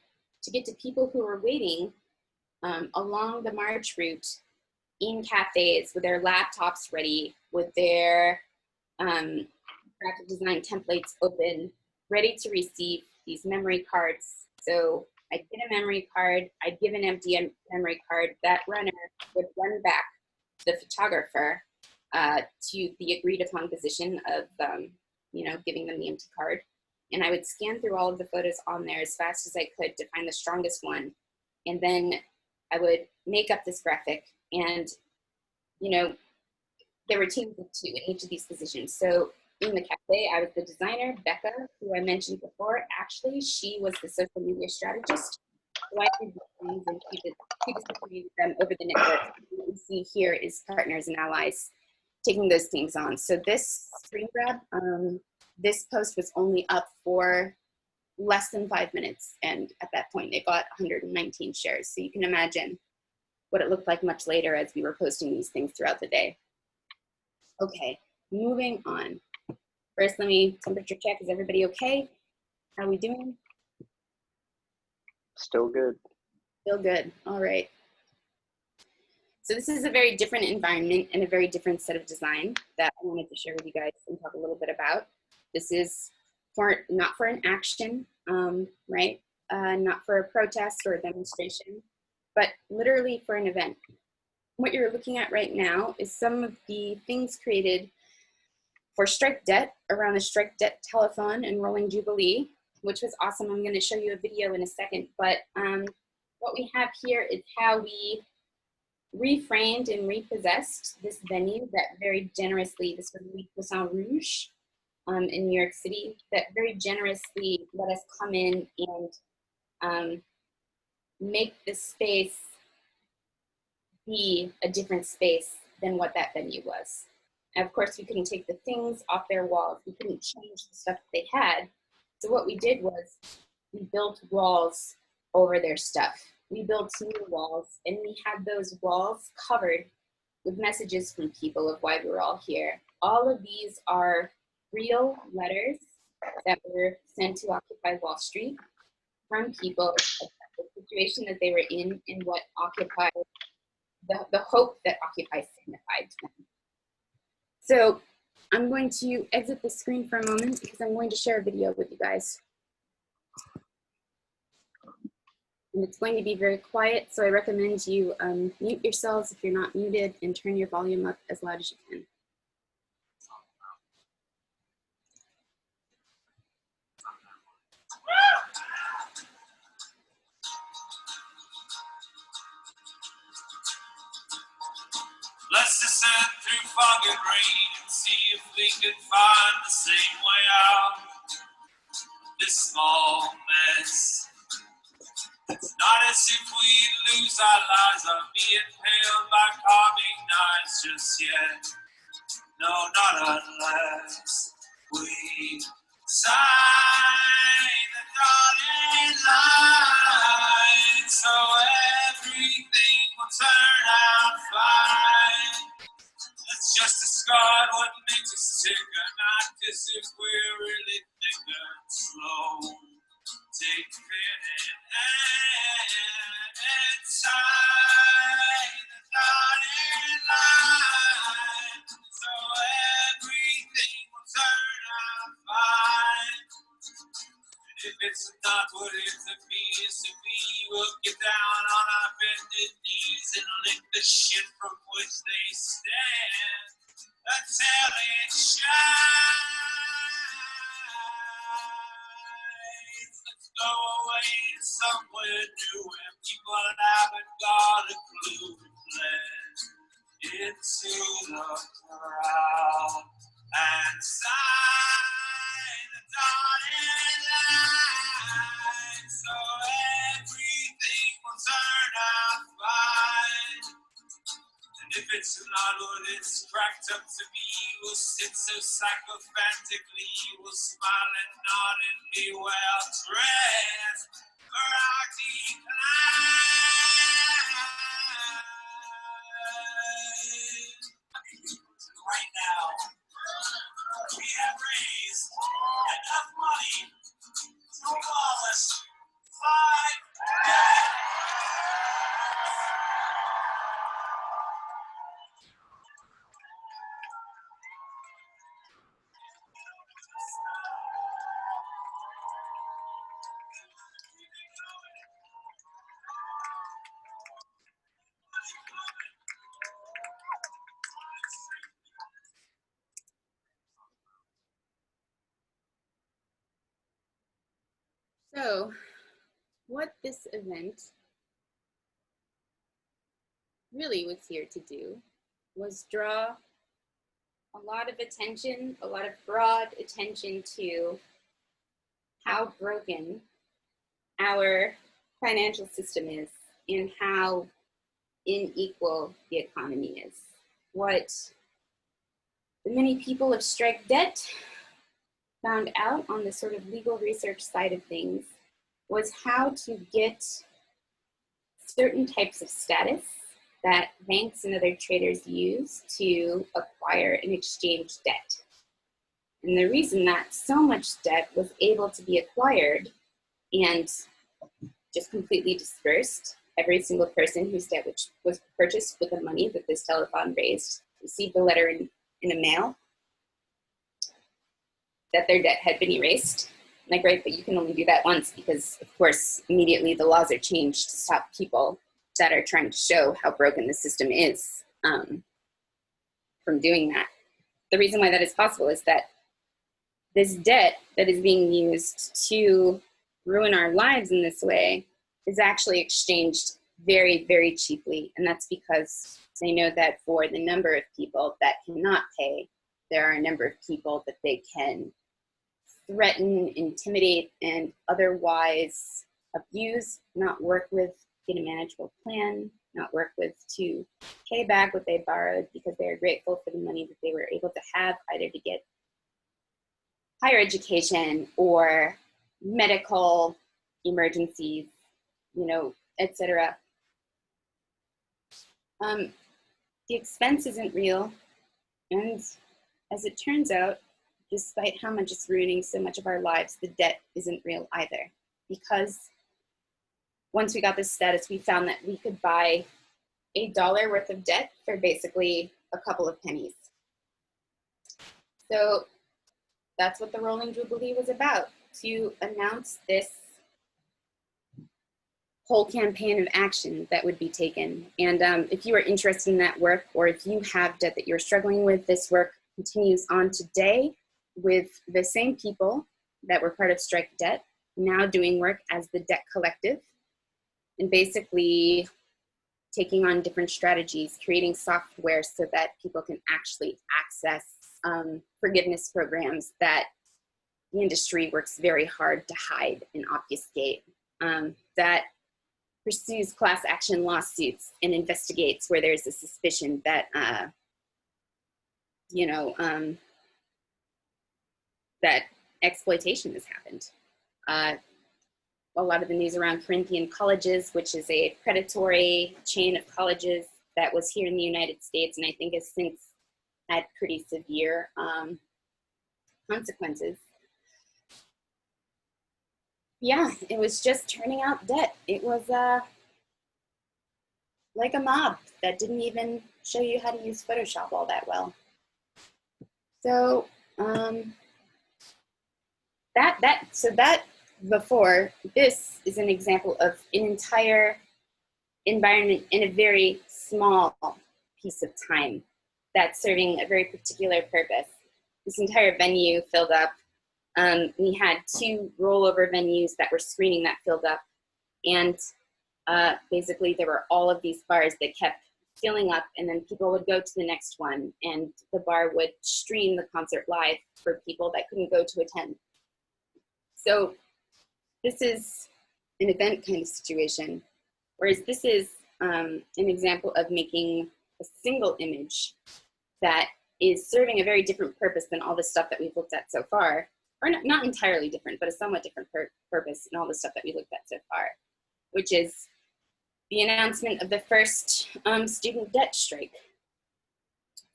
[SPEAKER 2] to get to people who were waiting along the march route in cafes with their laptops ready, with their graphic design templates open, ready to receive these memory cards. So I'd get a memory card, I'd give an empty memory card, that runner would run back to the photographer to the agreed upon position of giving them the empty card. And I would scan through all of the photos on there as fast as I could to find the strongest one. And then I would make up this graphic, and there were teams of two in each of these positions. So in the cafe, I was the designer, Becca, who I mentioned before. Actually, she was the social media strategist. So I did things, and she distributed them over the network. What we see here is partners and allies taking those things on. So this screen grab, this post was only up for less than 5 minutes. And at that point, it got 119 shares. So you can imagine what it looked like much later as we were posting these things throughout the day. Okay, moving on. First, let me temperature check. Is everybody okay? How are we doing?
[SPEAKER 5] Still good.
[SPEAKER 2] Still good. All right. So this is a very different environment and a very different set of design that I wanted to share with you guys and talk a little bit about. This is not for an action, right? Not for a protest or a demonstration, but literally for an event. What you're looking at right now is some of the things created for Strike Debt around the Strike Debt Telethon and Rolling Jubilee, which was awesome. I'm going to show you a video in a second, but what we have here is how we reframed and repossessed this venue that very generously, this was Le Poisson Rouge in New York City, that very generously let us come in and make this space be a different space than what that venue was. And of course, we couldn't take the things off their walls. We couldn't change the stuff that they had. So what we did was we built walls over their stuff. We built new walls, and we had those walls covered with messages from people of why we were all here. All of these are real letters that were sent to Occupy Wall Street from people about the situation that they were in and what Occupy, the hope that Occupy signified to them. So I'm going to exit the screen for a moment because I'm going to share a video with you guys. And it's going to be very quiet, so I recommend you mute yourselves if you're not muted and turn your volume up as loud as you can.
[SPEAKER 5] Let's descend through fog and rain and see if we can find the same way out. This small mess. It's not as if we'd lose our lives or be impaled by carving knives just yet. No, not unless we sign the dotted line, so everything will turn out fine. Let's just discard what makes us ticker, not as if we're really thicker and slow. Take pen and sign the dotted line, so everything will turn out fine. And if it's not what it appears to be, we'll get down on our bended knees and lick the shit from which they stand until it shines. Let's go away somewhere new where people haven't got a clue to blend into the crowd and sign the dotted line, so everything will turn out fine. And if it's not what it's cracked up to be, we'll sit so sycophantically, we'll smile and nod and be well dressed for our decline. Right now, we have raised enough money to abolish 5 million.
[SPEAKER 2] So what this event really was here to do was draw a lot of attention, a lot of broad attention to how broken our financial system is and how unequal the economy is. What the many people of Strike Debt found out on the sort of legal research side of things was how to get certain types of status that banks and other traders use to acquire and exchange debt. And the reason that so much debt was able to be acquired and just completely dispersed every single person whose debt which was purchased with the money that this telethon raised received a letter in the mail that their debt had been erased. Like, right, but you can only do that once because, of course, immediately the laws are changed to stop people that are trying to show how broken the system is from doing that. The reason why that is possible is that this debt that is being used to ruin our lives in this way is actually exchanged very, very cheaply. And that's because they know that for the number of people that cannot pay, there are a number of people that they can threaten, intimidate, and otherwise abuse, not work with, get a manageable plan, not work with to pay back what they borrowed because they are grateful for the money that they were able to have either to get higher education or medical emergencies, you know, etc. The expense isn't real, and as it turns out, despite how much it's ruining so much of our lives, the debt isn't real either. Because once we got this status, we found that we could buy $1 worth of debt for basically a couple of pennies. So that's what the Rolling Jubilee was about, to announce this whole campaign of action that would be taken. And if you are interested in that work, or if you have debt that you're struggling with, this work continues on today with the same people that were part of Strike Debt, now doing work as the Debt Collective, and basically taking on different strategies, creating software so that people can actually access forgiveness programs that the industry works very hard to hide and obfuscate, that pursues class action lawsuits and investigates where there's a suspicion that, that exploitation has happened. A lot of the news around Corinthian colleges, which is a predatory chain of colleges that was here in the United States, and I think has since had pretty severe consequences. Yeah, it was just turning out debt. It was like a mob that didn't even show you how to use Photoshop all that well. So that before, this is an example of an entire environment in a very small piece of time that's serving a very particular purpose. This entire venue filled up. We had 2 rollover venues that were screening that filled up. And basically there were all of these bars that kept filling up, and then people would go to the next one, and the bar would stream the concert live for people that couldn't go to attend. So this is an event kind of situation, whereas this is an example of making a single image that is serving a very different purpose than all the stuff that we've looked at so far, or not entirely different, but a somewhat different purpose in all the stuff that we looked at so far, which is the announcement of the first student debt strike.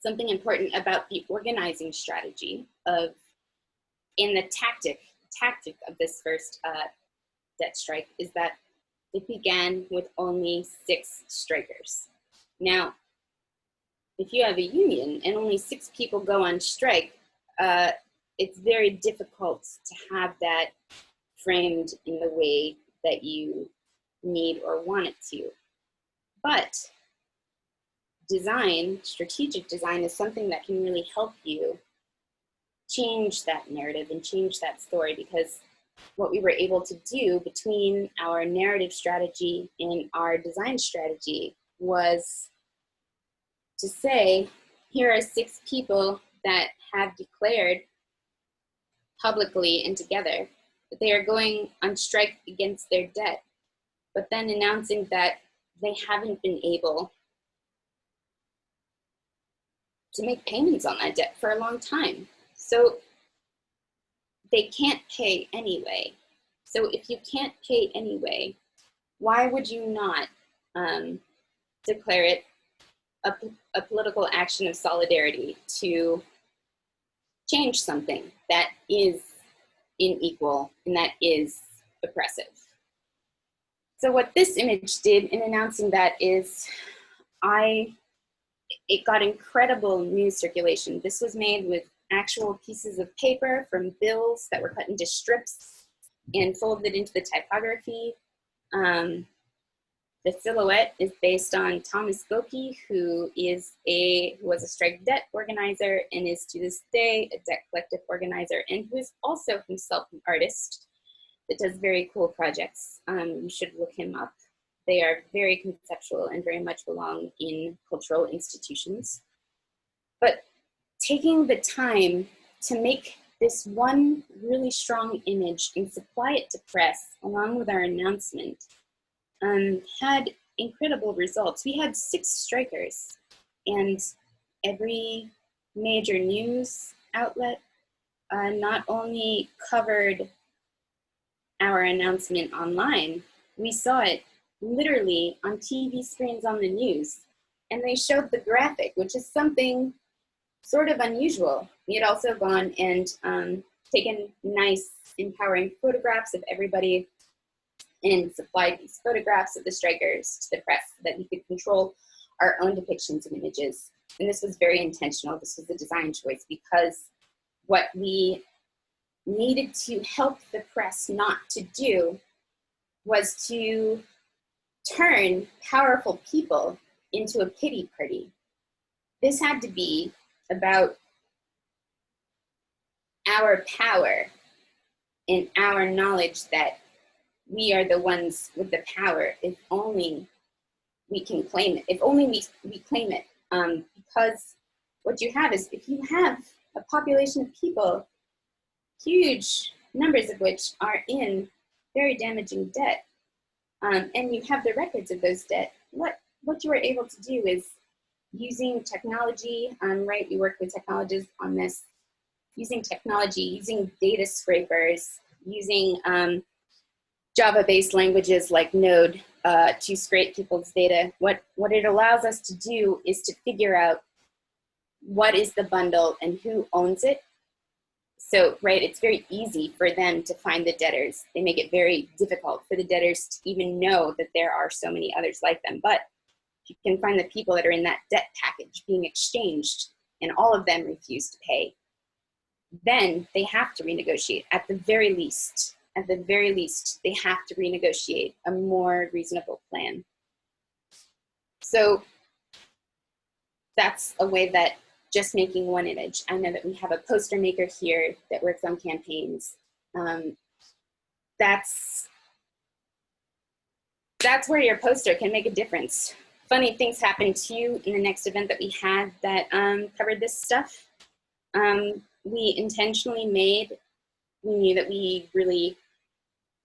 [SPEAKER 2] Something important about the organizing strategy of, and the tactic of this first debt strike is that it began with only 6 strikers. Now, if you have a union and only 6 people go on strike, it's very difficult to have that framed in the way that you need or want it to. But design, strategic design, is something that can really help you change that narrative and change that story, because what we were able to do between our narrative strategy and our design strategy was to say, here are 6 people that have declared publicly and together that they are going on strike against their debt, but then announcing that they haven't been able to make payments on that debt for a long time. So they can't pay anyway. So if you can't pay anyway, why would you not declare it a political action of solidarity to change something that is unequal and that is oppressive? So what this image did in announcing that is it got incredible news circulation. This was made with actual pieces of paper from bills that were cut into strips and folded into the typography. The silhouette is based on Thomas Gokey, who was a strike debt organizer and is to this day a debt collective organizer, and who is also himself an artist that does very cool projects. You should look him up. They are very conceptual and very much belong in cultural institutions. But taking the time to make this one really strong image and supply it to press along with our announcement had incredible results. We had 6 strikers, and every major news outlet not only covered our announcement online, we saw it literally on TV screens on the news, and they showed the graphic, which is something sort of unusual. We had also gone and taken nice, empowering photographs of everybody and supplied these photographs of the strikers to the press so that we could control our own depictions of images. And this was very intentional. This was a design choice because what we needed to help the press not to do was to turn powerful people into a pity party. This had to be about our power and our knowledge that we are the ones with the power if only we can claim it, if only we claim it. Because what you have is, if you have a population of people, huge numbers of which are in very damaging debt, and you have the records of those debt, what you are able to do is, using technology, right, we work with technologists on this, using technology, using data scrapers, using Java-based languages like Node to scrape people's data. What it allows us to do is to figure out what is the bundle and who owns it. So, right, it's very easy for them to find the debtors. They make it very difficult for the debtors to even know that there are so many others like them. But you can find the people that are in that debt package being exchanged, and all of them refuse to pay, then they have to renegotiate. At the very least, they have to renegotiate a more reasonable plan. So that's a way that just making one image. I know that we have a poster maker here that works on campaigns. That's where your poster can make a difference. Funny things happened too in the next event that we had that covered this stuff. We intentionally we knew that we really,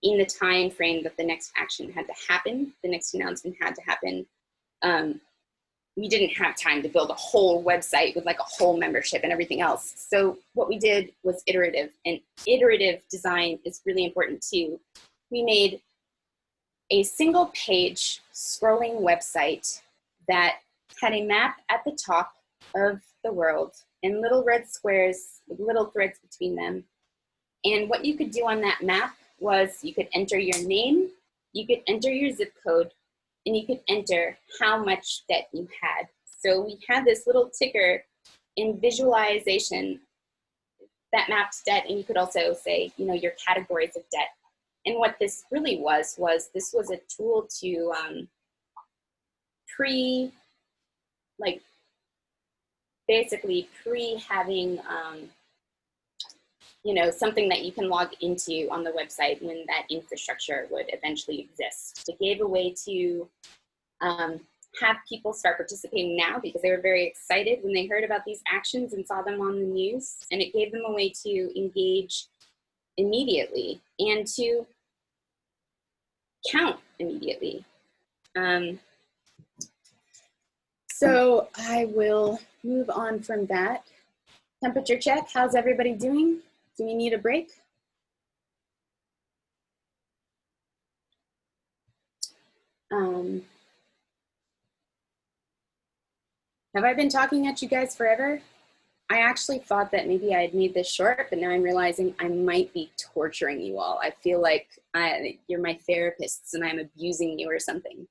[SPEAKER 2] in the time frame that the next action had to happen, the next announcement had to happen, we didn't have time to build a whole website with like a whole membership and everything else. So what we did was iterative, and iterative design is really important too. We made a single page scrolling website that had a map at the top of the world and little red squares with little threads between them. And what you could do on that map was you could enter your name, you could enter your zip code, and you could enter how much debt you had. So we had this little ticker in visualization that mapped debt, and you could also say, you know, your categories of debt. And what this really was this was a tool to basically pre-having, you know, something that you can log into on the website when that infrastructure would eventually exist. It gave a way to have people start participating now because they were very excited when they heard about these actions and saw them on the news. And it gave them a way to engage immediately and to count immediately. So I will move on from that. Temperature check, how's everybody doing? Do we need a break? Have I been talking at you guys forever? I actually thought that maybe I had made this short, but now I'm realizing I might be torturing you all. I feel like you're my therapists and I'm abusing you or something.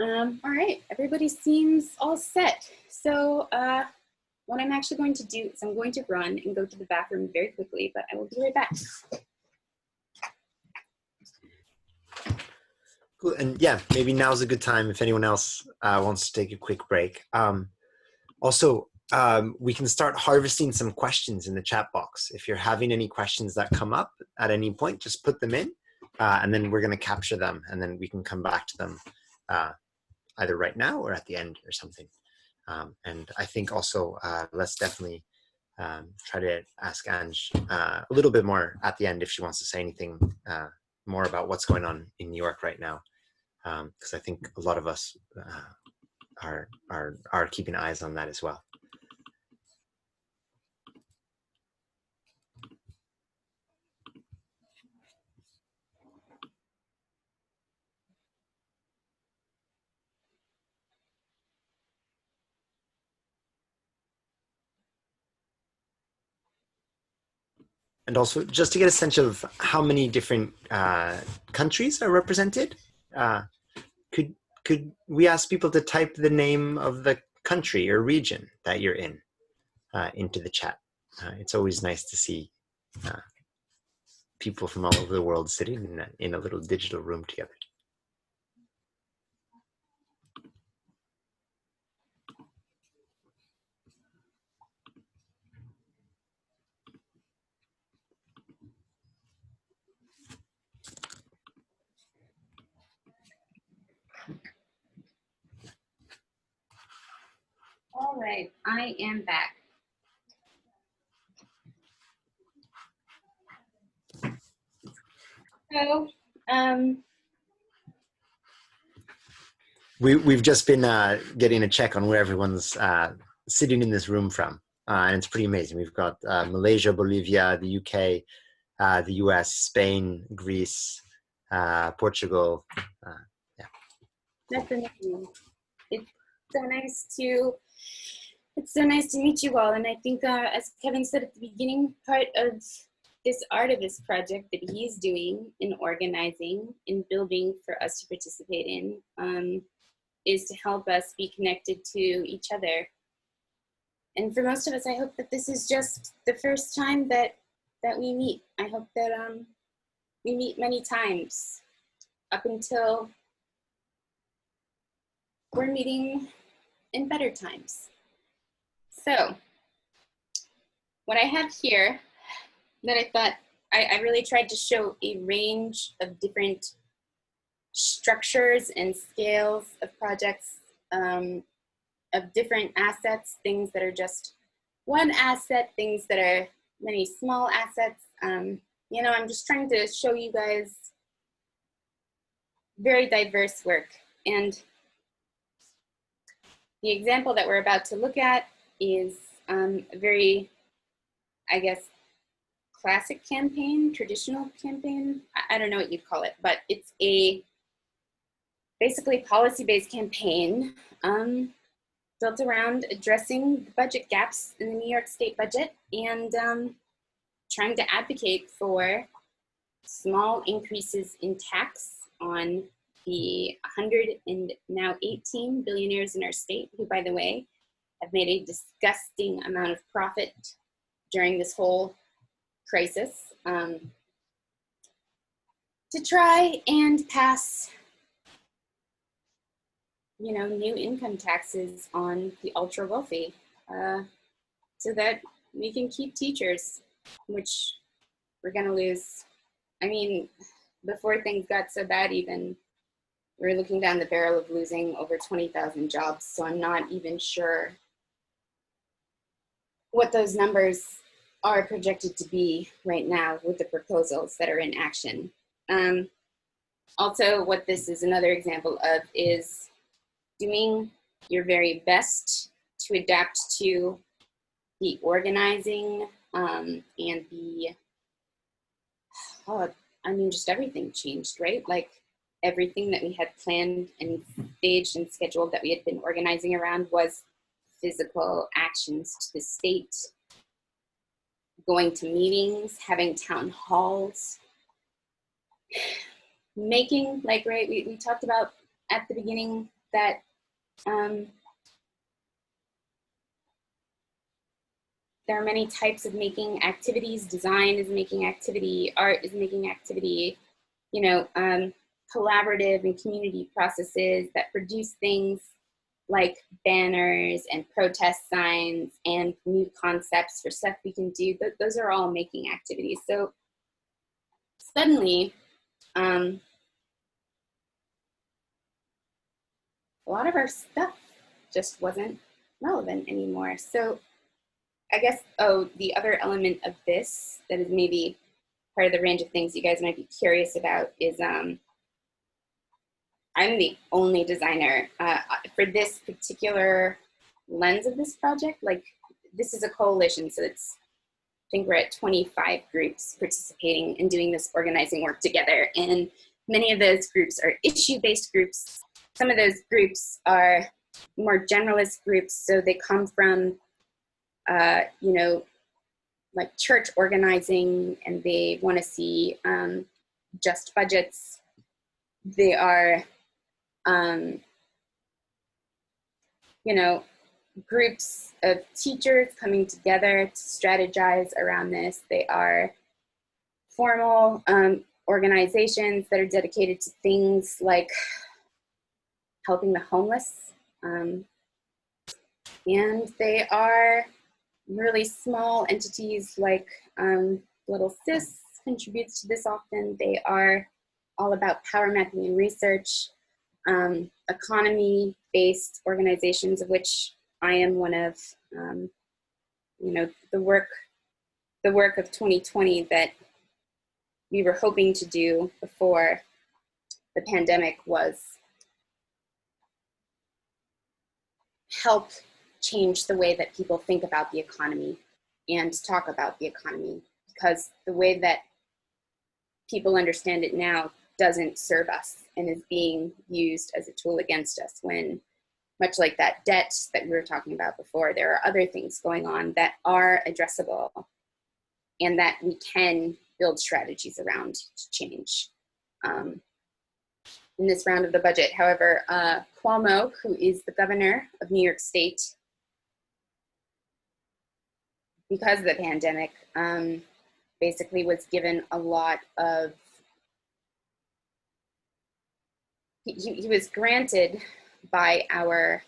[SPEAKER 2] All right, everybody seems all set. So what I'm actually going to do is I'm going to run and go to the bathroom very quickly, but I will be right back.
[SPEAKER 1] Cool. And yeah, maybe now's a good time if anyone else wants to take a quick break. Also, we can start harvesting some questions in the chat box. If you're having any questions that come up at any point, just put them in, and then we're going to capture them, and then we can come back to them either right now or at the end or something. And I think also let's definitely try to ask Ange a little bit more at the end if she wants to say anything more about what's going on in New York right now, because I think a lot of us are keeping eyes on that as well. And also, just to get a sense of how many different countries are represented, could we ask people to type the name of the country or region that you're in into the chat? It's always nice to see people from all over the world sitting in a little digital room together.
[SPEAKER 2] All right, I am back. So,
[SPEAKER 1] we've just been getting a check on where everyone's sitting in this room from, and it's pretty amazing. We've got Malaysia, Bolivia, the UK, the US, Spain, Greece, Portugal. Yeah.
[SPEAKER 2] that's amazing. It's so nice to. It's so nice to meet you all, and I think, as Kevin said at the beginning, part of this Artivism project that he's doing in organizing and building for us to participate in is to help us be connected to each other. And for most of us, I hope that this is just the first time that we meet. I hope that we meet many times up until we're meeting in better times. So what I have here that I thought I really tried to show a range of different structures and scales of projects, of different assets, things that are just one asset, things that are many small assets. You know, I'm just trying to show you guys very diverse work. And the example that we're about to look at is a very, I guess, classic campaign, traditional campaign. I don't know what you'd call it, but it's a basically policy-based campaign built around addressing the budget gaps in the New York State budget and trying to advocate for small increases in tax on the 118 billionaires in our state, who, by the way, have made a disgusting amount of profit during this whole crisis, to try and pass, you know, new income taxes on the ultra wealthy, so that we can keep teachers, which we're gonna lose. I mean, before things got so bad, even we were looking down the barrel of losing over 20,000 jobs. So I'm not even sure what those numbers are projected to be right now with the proposals that are in action. Also, what this is another example of is doing your very best to adapt to the organizing and the, I mean, just everything changed, right? Like everything that we had planned and staged and scheduled that we had been organizing around was physical actions to the state, going to meetings, having town halls, making, like, right, we talked about at the beginning that there are many types of making activities. Design is making activity, art is making activity, you know, collaborative and community processes that produce things like banners and protest signs and new concepts for stuff we can do. Those are all making activities. So suddenly, a lot of our stuff just wasn't relevant anymore. So I guess, oh, the other element of this that is maybe part of the range of things you guys might be curious about is I'm the only designer for this particular lens of this project. Like, this is a coalition, so it's, I think we're at 25 groups participating and doing this organizing work together. And many of those groups are issue-based groups. Some of those groups are more generalist groups, so they come from, you know, like church organizing, and they want to see just budgets. They are, you know, groups of teachers coming together to strategize around this. They are formal organizations that are dedicated to things like helping the homeless. And they are really small entities like Little Sis contributes to this often. They are all about power mapping and research, economy-based organizations, of which I am one of. You know, the work of 2020 that we were hoping to do before the pandemic was help change the way that people think about the economy and talk about the economy, because the way that people understand it now doesn't serve us and is being used as a tool against us, when, much like that debt that we were talking about before, there are other things going on that are addressable and that we can build strategies around to change. In this round of the budget, however, Cuomo, who is the governor of New York State, because of the pandemic, basically was given a lot of, he was granted by our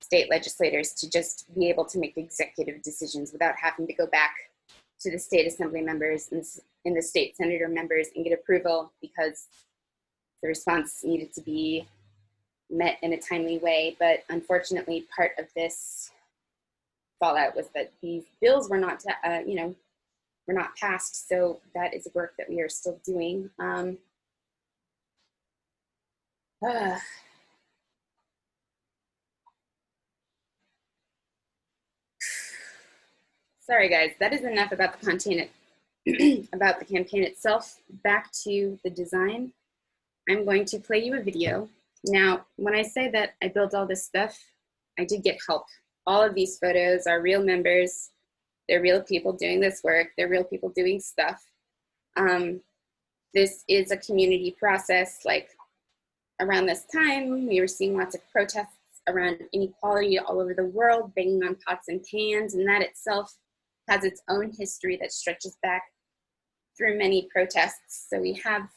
[SPEAKER 2] state legislators to just be able to make executive decisions without having to go back to the state assembly members and the state senator members and get approval, because the response needed to be met in a timely way. But unfortunately, part of this fallout was that these bills were not, you know, were not passed. So that is work that we are still doing. Sorry guys, that is enough about the content, about the campaign itself. Back to the design. I'm going to play you a video. Now, when I say that I built all this stuff, I did get help. All of these photos are real members. They're real people doing this work. They're real people doing stuff. This is a community process. Like, around this time, we were seeing lots of protests around inequality all over the world, banging on pots and pans, and that itself has its own history that stretches back through many protests. So we have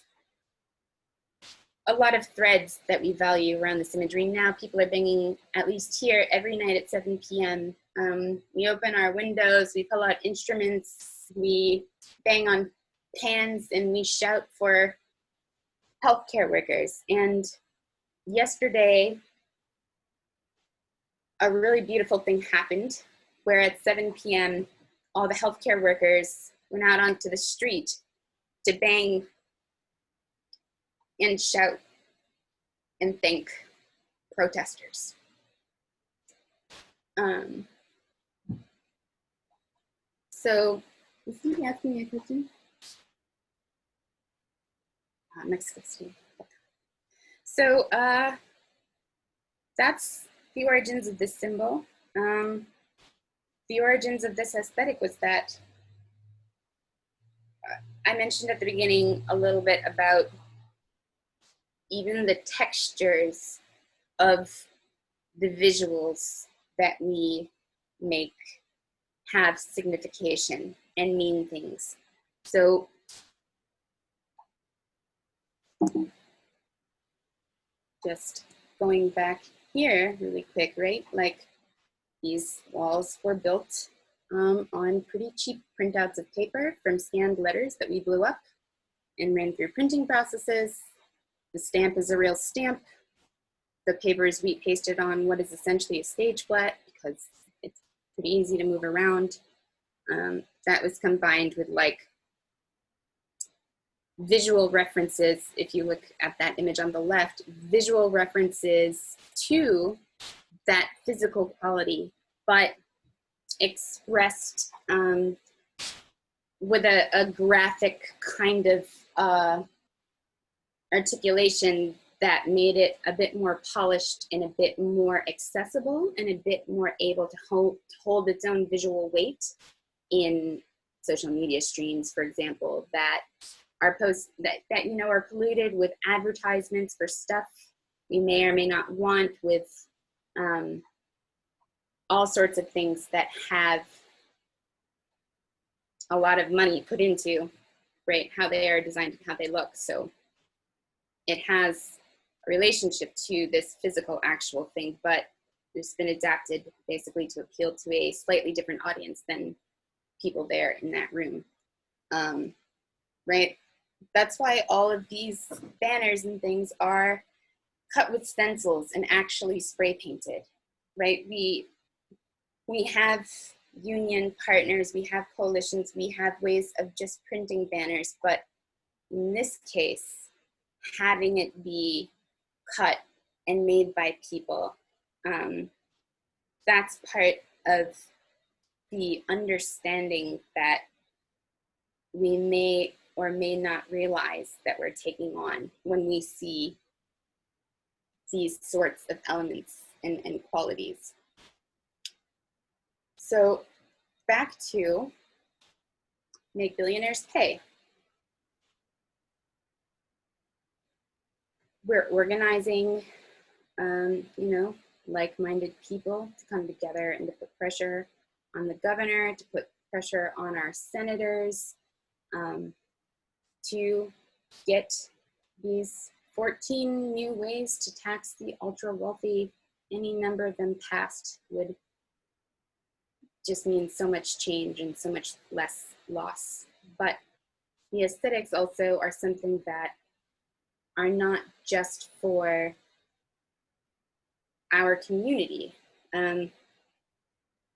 [SPEAKER 2] a lot of threads that we value around this imagery. Now people are banging, at least here, every night at 7 p.m. We open our windows, we pull out instruments, we bang on pans, and we shout for healthcare workers. And yesterday, a really beautiful thing happened, where at 7 p.m., all the healthcare workers went out onto the street to bang and shout and thank protesters. So, is somebody asking me a question? Mexico City. So that's the origins of this symbol. the origins of this aesthetic was that I mentioned at the beginning a little bit about even the textures of the visuals that we make have signification and mean things. So just going back here really quick, right? Like these walls were built on pretty cheap printouts of paper from scanned letters that we blew up and ran through printing processes. The stamp is a real stamp. The paper is wheat pasted on what is essentially a stage flat because it's pretty easy to move around. That was combined with like visual references, if you look at that image on the left, visual references to that physical quality, but expressed with a graphic kind of articulation that made it a bit more polished and a bit more accessible and a bit more able to hold its own visual weight in social media streams, for example, that are that you know are polluted with advertisements for stuff we may or may not want, with all sorts of things that have a lot of money put into, right, how they are designed and how they look. So it has a relationship to this physical actual thing, but it's been adapted basically to appeal to a slightly different audience than people there in that room, right? That's why all of these banners and things are cut with stencils and actually spray painted, right? We have union partners, we have coalitions, we have ways of just printing banners, but in this case, having it be cut and made by people, that's part of the understanding that we may or may not realize that we're taking on when we see these sorts of elements and qualities. So back to Make Billionaires Pay. We're organizing, you know, like-minded people to come together and to put pressure on the governor, to put pressure on our senators, to get these 14 new ways to tax the ultra wealthy. Any number of them passed would just mean so much change and so much less loss. But the aesthetics also are something that are not just for our community.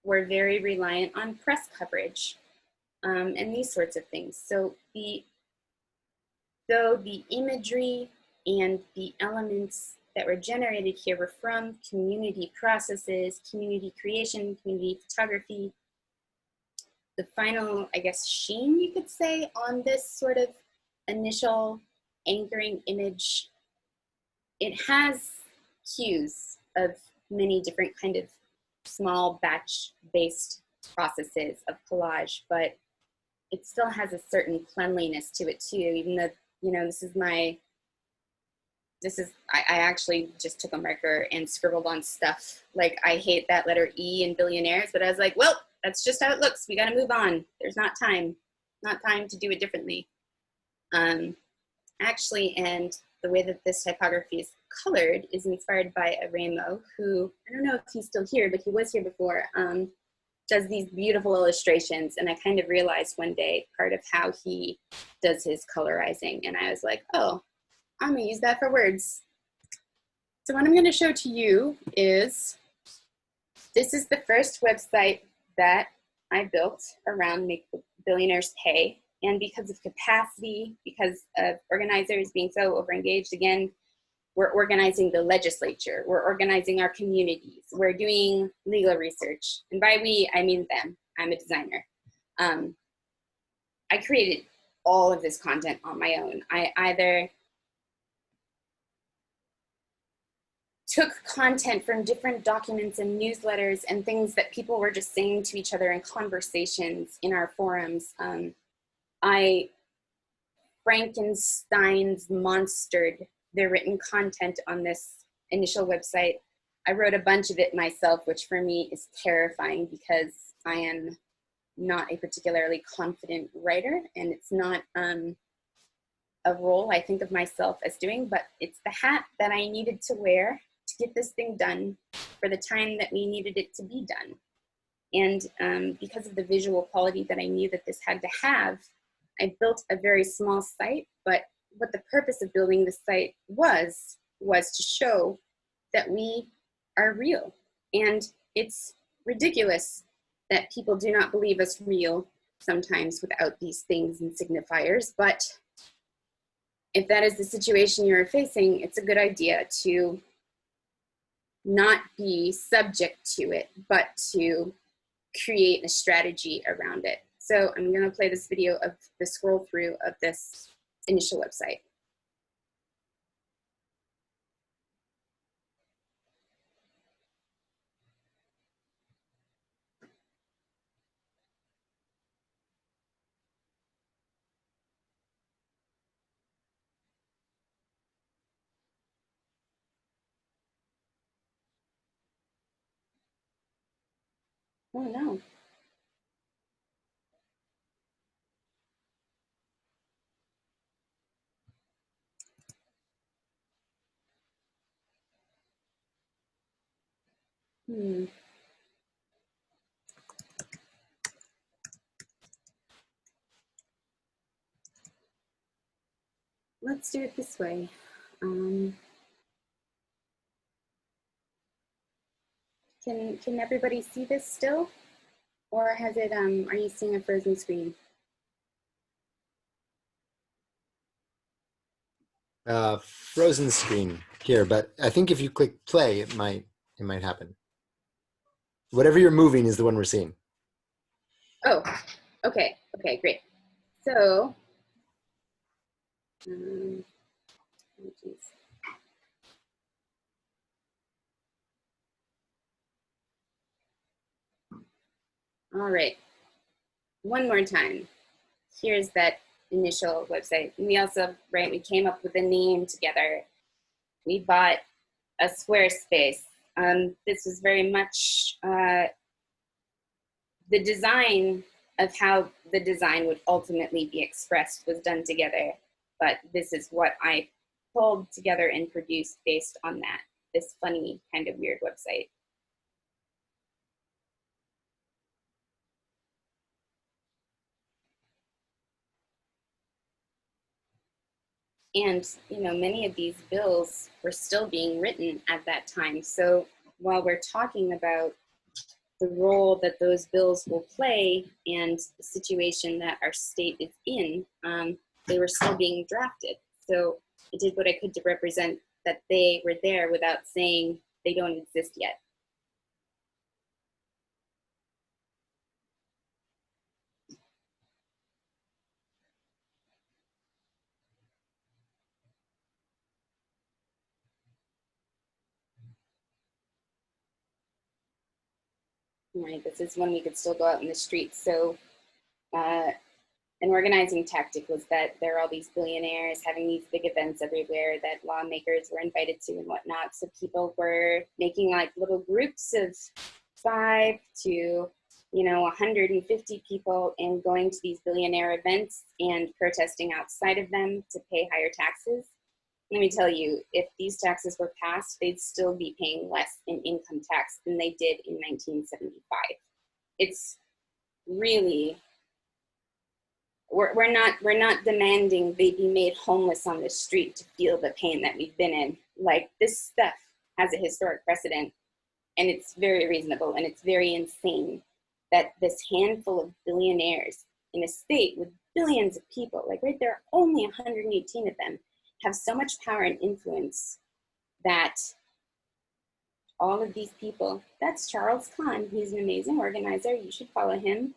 [SPEAKER 2] We're very reliant on press coverage and these sorts of things. So though the imagery and the elements that were generated here were from community processes, community creation, community photography, the final, I guess, sheen, you could say, on this sort of initial anchoring image, it has cues of many different kind of small batch-based processes of collage, but it still has a certain cleanliness to it too, even though, you know, I actually just took a marker and scribbled on stuff. Like, I hate that letter E in Billionaires, but I was like, well, that's just how it looks. We got to move on. There's not time to do it differently. Actually, and the way that this typography is colored is inspired by a Ramo, who, I don't know if he's still here, but he was here before, does these beautiful illustrations. And I kind of realized one day part of how he does his colorizing. And I was like, oh, I'm gonna use that for words. So what I'm gonna show to you is, this is the first website that I built around Make Billionaires Pay. And because of capacity, because of organizers being so overengaged, again, we're organizing the legislature, we're organizing our communities, we're doing legal research. And by we, I mean them. I'm a designer. I created all of this content on my own. I either took content from different documents and newsletters and things that people were just saying to each other in conversations in our forums. I Frankenstein's monstered the written content on this initial website. I wrote a bunch of it myself, which for me is terrifying because I am not a particularly confident writer, and it's not a role I think of myself as doing, but it's the hat that I needed to wear to get this thing done for the time that we needed it to be done. And because of the visual quality that I knew that this had to have, I built a very small site, but what the purpose of building the site was to show that we are real. And it's ridiculous that people do not believe us real sometimes without these things and signifiers, but if that is the situation you're facing, it's a good idea to not be subject to it, but to create a strategy around it. So I'm going to play this video of the scroll through of this initial website. Oh no. Let's do it this way. Can everybody see this still? Or has it, are you seeing a frozen screen?
[SPEAKER 1] Frozen screen here, but I think if you click play, it might happen. Whatever you're moving is the one we're seeing.
[SPEAKER 2] Oh, okay, great. So, oh geez. All right, one more time. Here's that initial website. And we also, right, we came up with a name together. We bought a Squarespace. This was very much the design of how the design would ultimately be expressed was done together. But this is what I pulled together and produced based on that, this funny kind of weird website. And, you know, many of these bills were still being written at that time. So while we're talking about the role that those bills will play and the situation that our state is in, they were still being drafted. So I did what I could to represent that they were there without saying they don't exist yet. Right, this is when we could still go out in the streets. So an organizing tactic was that there are all these billionaires having these big events everywhere that lawmakers were invited to and whatnot. So people were making like little groups of 5 to 150 people and going to these billionaire events and protesting outside of them to pay higher taxes. Let me tell you, if these taxes were passed, they'd still be paying less in income tax than they did in 1975. It's really, we're not demanding they be made homeless on the street to feel the pain that we've been in. Like, this stuff has a historic precedent, and it's very reasonable, and it's very insane that this handful of billionaires in a state with billions of people, like right there, only 118 of them, have so much power and influence that all of these people, that's Charles Kahn. He's an amazing organizer. You should follow him.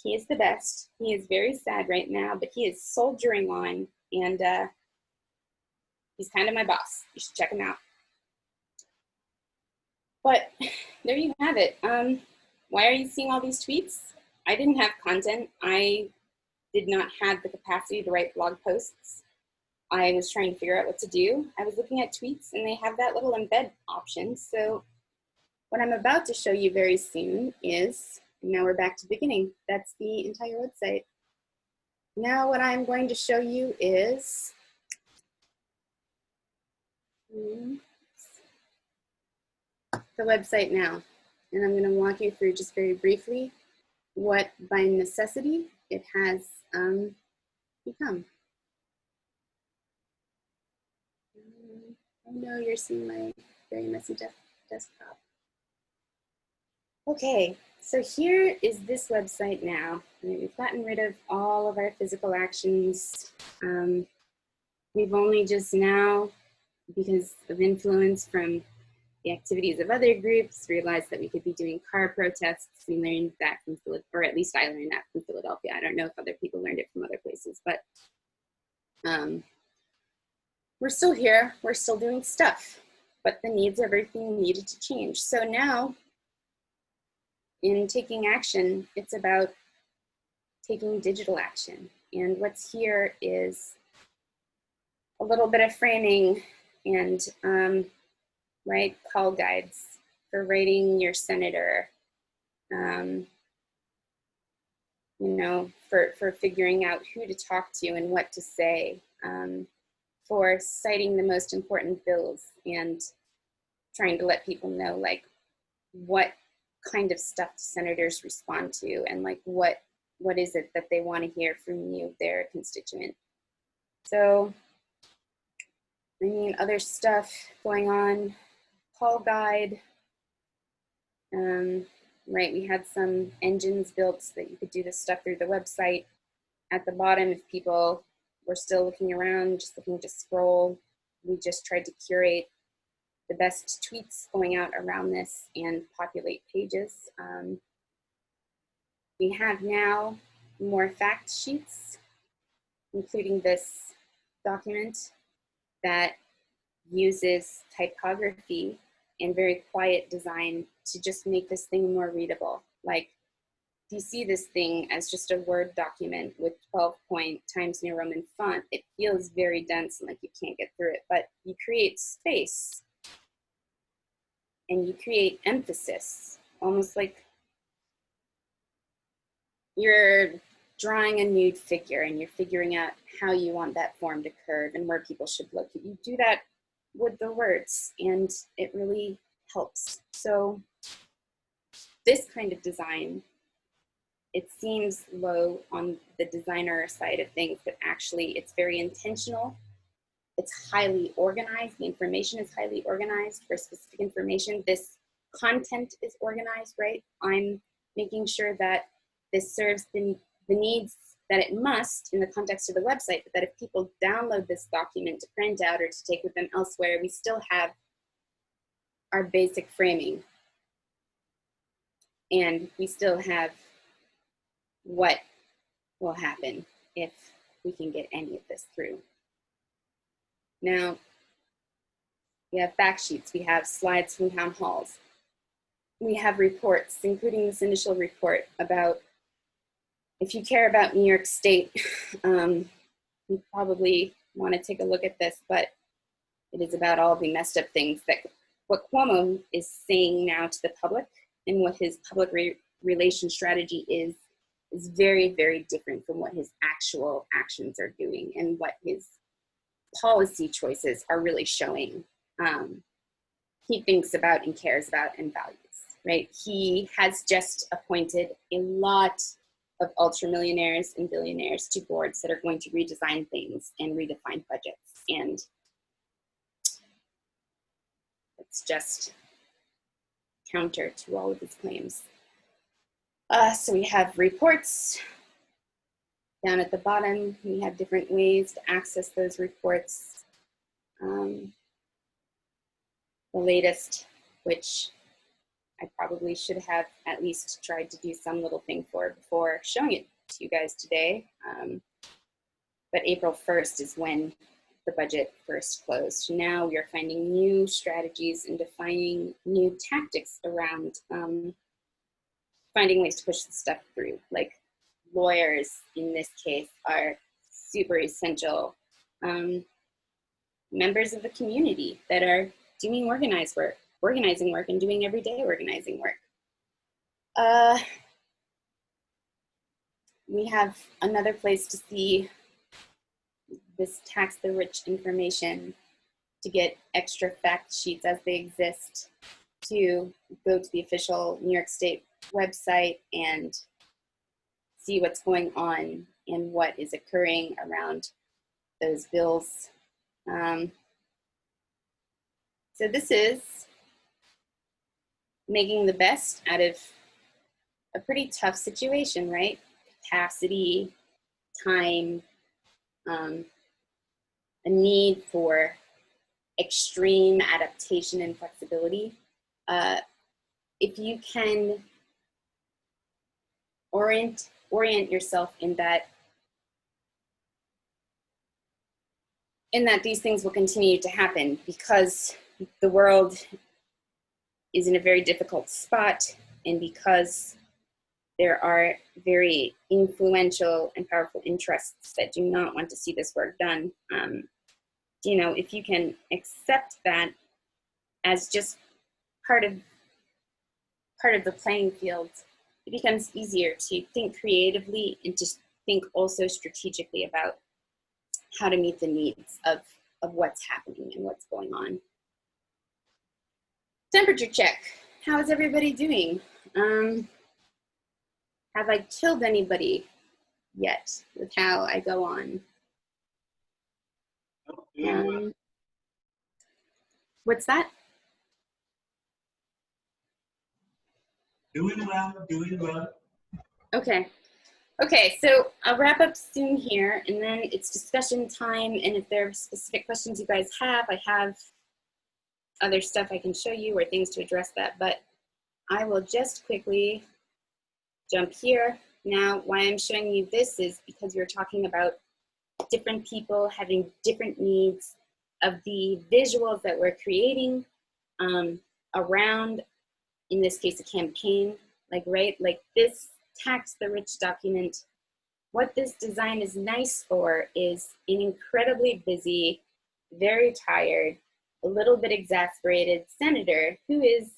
[SPEAKER 2] He is the best. He is very sad right now, but he is soldiering on, and he's kind of my boss. You should check him out. But there you have it. Why are you seeing all these tweets? I didn't have content. I did not have the capacity to write blog posts. I was trying to figure out what to do. I was looking at tweets and they have that little embed option. So what I'm about to show you very soon is, now we're back to the beginning. That's the entire website. Now what I'm going to show you is, the website now. And I'm going to walk you through just very briefly what by necessity it has become. I know you're seeing my very messy desktop. Okay, so here is this website now. We've gotten rid of all of our physical actions. We've only just now, because of influence from the activities of other groups, realized that we could be doing car protests. We learned that from Philadelphia, or at least I learned that from Philadelphia. I don't know if other people learned it from other places, but we're still here, we're still doing stuff, but the needs of everything needed to change. So now, in taking action, it's about taking digital action. And what's here is a little bit of framing and right, call guides for writing your senator, you know, for figuring out who to talk to and what to say, for citing the most important bills and trying to let people know like what kind of stuff senators respond to and like what is it that they want to hear from you, their constituent. So, I mean, other stuff going on, call guide, right, we had some engines built so that you could do this stuff through the website. At the bottom, if people were still looking around, just looking to scroll, we just tried to curate the best tweets going out around this and populate pages. We have now more fact sheets, including this document that uses typography and very quiet design to just make this thing more readable. Like, if you see this thing as just a Word document with 12-point Times New Roman font, it feels very dense and like you can't get through it, but you create space and you create emphasis, almost like you're drawing a nude figure and you're figuring out how you want that form to curve and where people should look. You do that with the words and it really helps. So this kind of design, it seems low on the designer side of things, but actually it's very intentional. It's highly organized. The information is highly organized for specific information. This content is organized, right? I'm making sure that this serves the needs that it must in the context of the website, but that if people download this document to print out or to take with them elsewhere, we still have our basic framing. And we still have what will happen if we can get any of this through. Now, we have fact sheets, we have slides from town halls. We have reports, including this initial report about, if you care about New York State, you probably want to take a look at this, but it is about all the messed up things that what Cuomo is saying now to the public and what his public relation strategy is very, very different from what his actual actions are doing and what his policy choices are really showing he thinks about and cares about and values, right? He has just appointed a lot of ultra millionaires and billionaires to boards that are going to redesign things and redefine budgets. And it's just counter to all of his claims. So we have reports. Down at the bottom, we have different ways to access those reports. The latest, which I probably should have at least tried to do some little thing for before showing it to you guys today. But April 1st is when the budget first closed. Now we are finding new strategies and defining new tactics around finding ways to push the stuff through. Like lawyers in this case are super essential. Members of the community that are doing organizing work and doing everyday organizing work. We have another place to see this tax the rich information, to get extra fact sheets as they exist, to go to the official New York State website and see what's going on and what is occurring around those bills. So this is making the best out of a pretty tough situation, right? Capacity, time, a need for extreme adaptation and flexibility. If you can orient yourself in that these things will continue to happen because the world is in a very difficult spot, and because there are very influential and powerful interests that do not want to see this work done. You know, if you can accept that as just part of the playing field, it becomes easier to think creatively and to think also strategically about how to meet the needs of what's happening and what's going on. Temperature check. How is everybody doing? Have I killed anybody yet with how I go on? What's that?
[SPEAKER 3] Doing well.
[SPEAKER 2] Okay. Okay, so I'll wrap up soon here, and then it's discussion time, and if there are specific questions you guys have, I have other stuff I can show you or things to address that, but I will just quickly jump here. Now, why I'm showing you this is because we're talking about different people having different needs of the visuals that we're creating around, in this case, a campaign, like, right? Like this Tax the Rich document, what this design is nice for is an incredibly busy, very tired, a little bit exasperated senator who is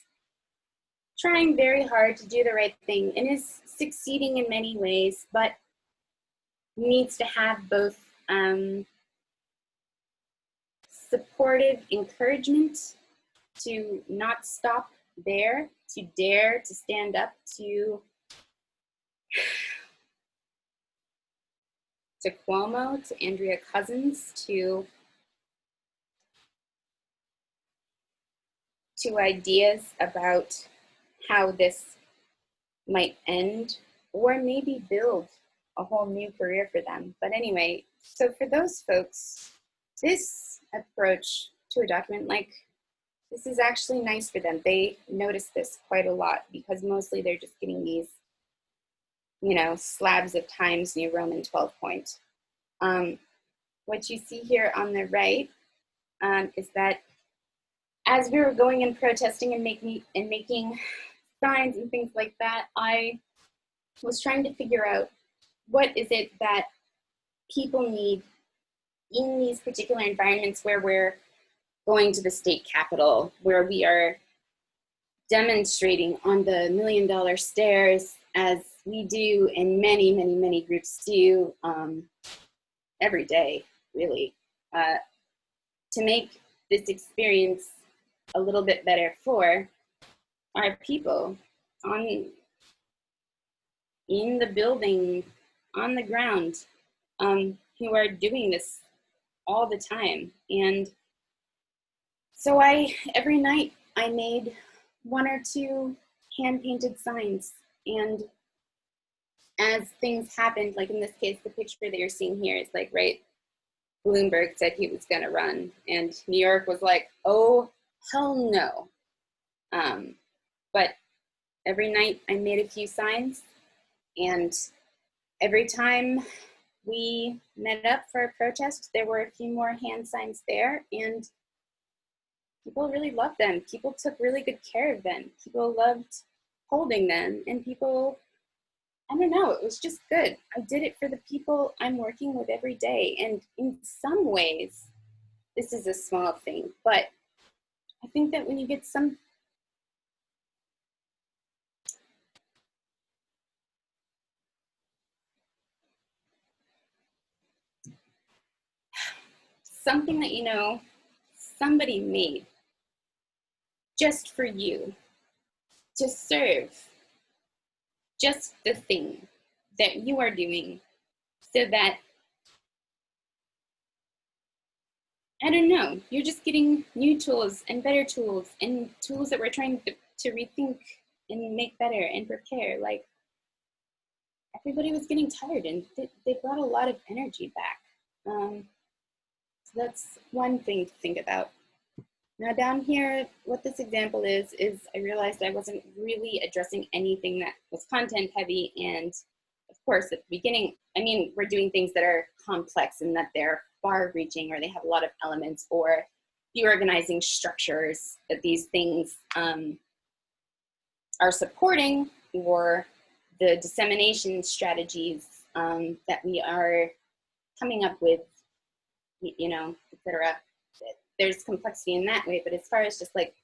[SPEAKER 2] trying very hard to do the right thing and is succeeding in many ways, but needs to have both supportive encouragement to not stop there, to dare to stand up to Cuomo, to Andrea Cousins, to ideas about how this might end or maybe build a whole new career for them. But anyway, so for those folks, this approach to a document, like, this is actually nice for them. They notice this quite a lot because mostly they're just getting these, you know, slabs of Times New Roman 12 point. What you see here on the right is that as we were going and protesting and making signs and things like that, I was trying to figure out what is it that people need in these particular environments where we're going to the state capitol, where we are demonstrating on the $1 million stairs, as we do and many, many, many groups do every day, really, to make this experience a little bit better for our people in the building, on the ground, who are doing this all the time. And so every night I made 1 or 2 hand-painted signs, and as things happened, like in this case, the picture that you're seeing here is like, right, Bloomberg said he was gonna run, and New York was like, oh, hell no. But every night I made a few signs, and every time we met up for a protest. There were a few more hand signs there, and people really loved them. People took really good care of them. People loved holding them, and people, I don't know, it was just good. I did it for the people I'm working with every day. And in some ways, this is a small thing, but I think that when you get something that, you know, somebody made just for you, to serve just the thing that you are doing, so that, I don't know, you're just getting new tools and better tools and tools that we're trying to rethink and make better and prepare. Like, everybody was getting tired, and they brought a lot of energy back. So that's one thing to think about. Now down here, what this example is I realized I wasn't really addressing anything that was content heavy. And of course, at the beginning, I mean, we're doing things that are complex and that they're far reaching, or they have a lot of elements, or the organizing structures that these things are supporting, or the dissemination strategies that we are coming up with, you know, etc. There's complexity in that way, but as far as just like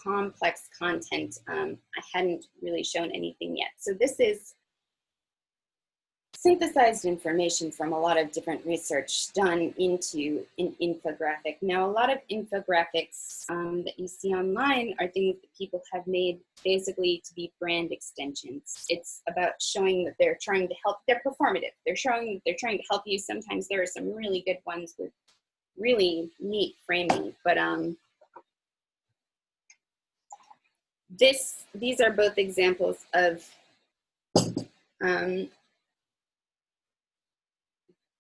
[SPEAKER 2] complex content, I hadn't really shown anything yet. So this is synthesized information from a lot of different research done into an infographic. Now, a lot of infographics that you see online are things that people have made basically to be brand extensions. It's about showing that they're trying to help, they're performative. They're showing that they're trying to help you. Sometimes there are some really good ones with really neat framing, but these are both examples of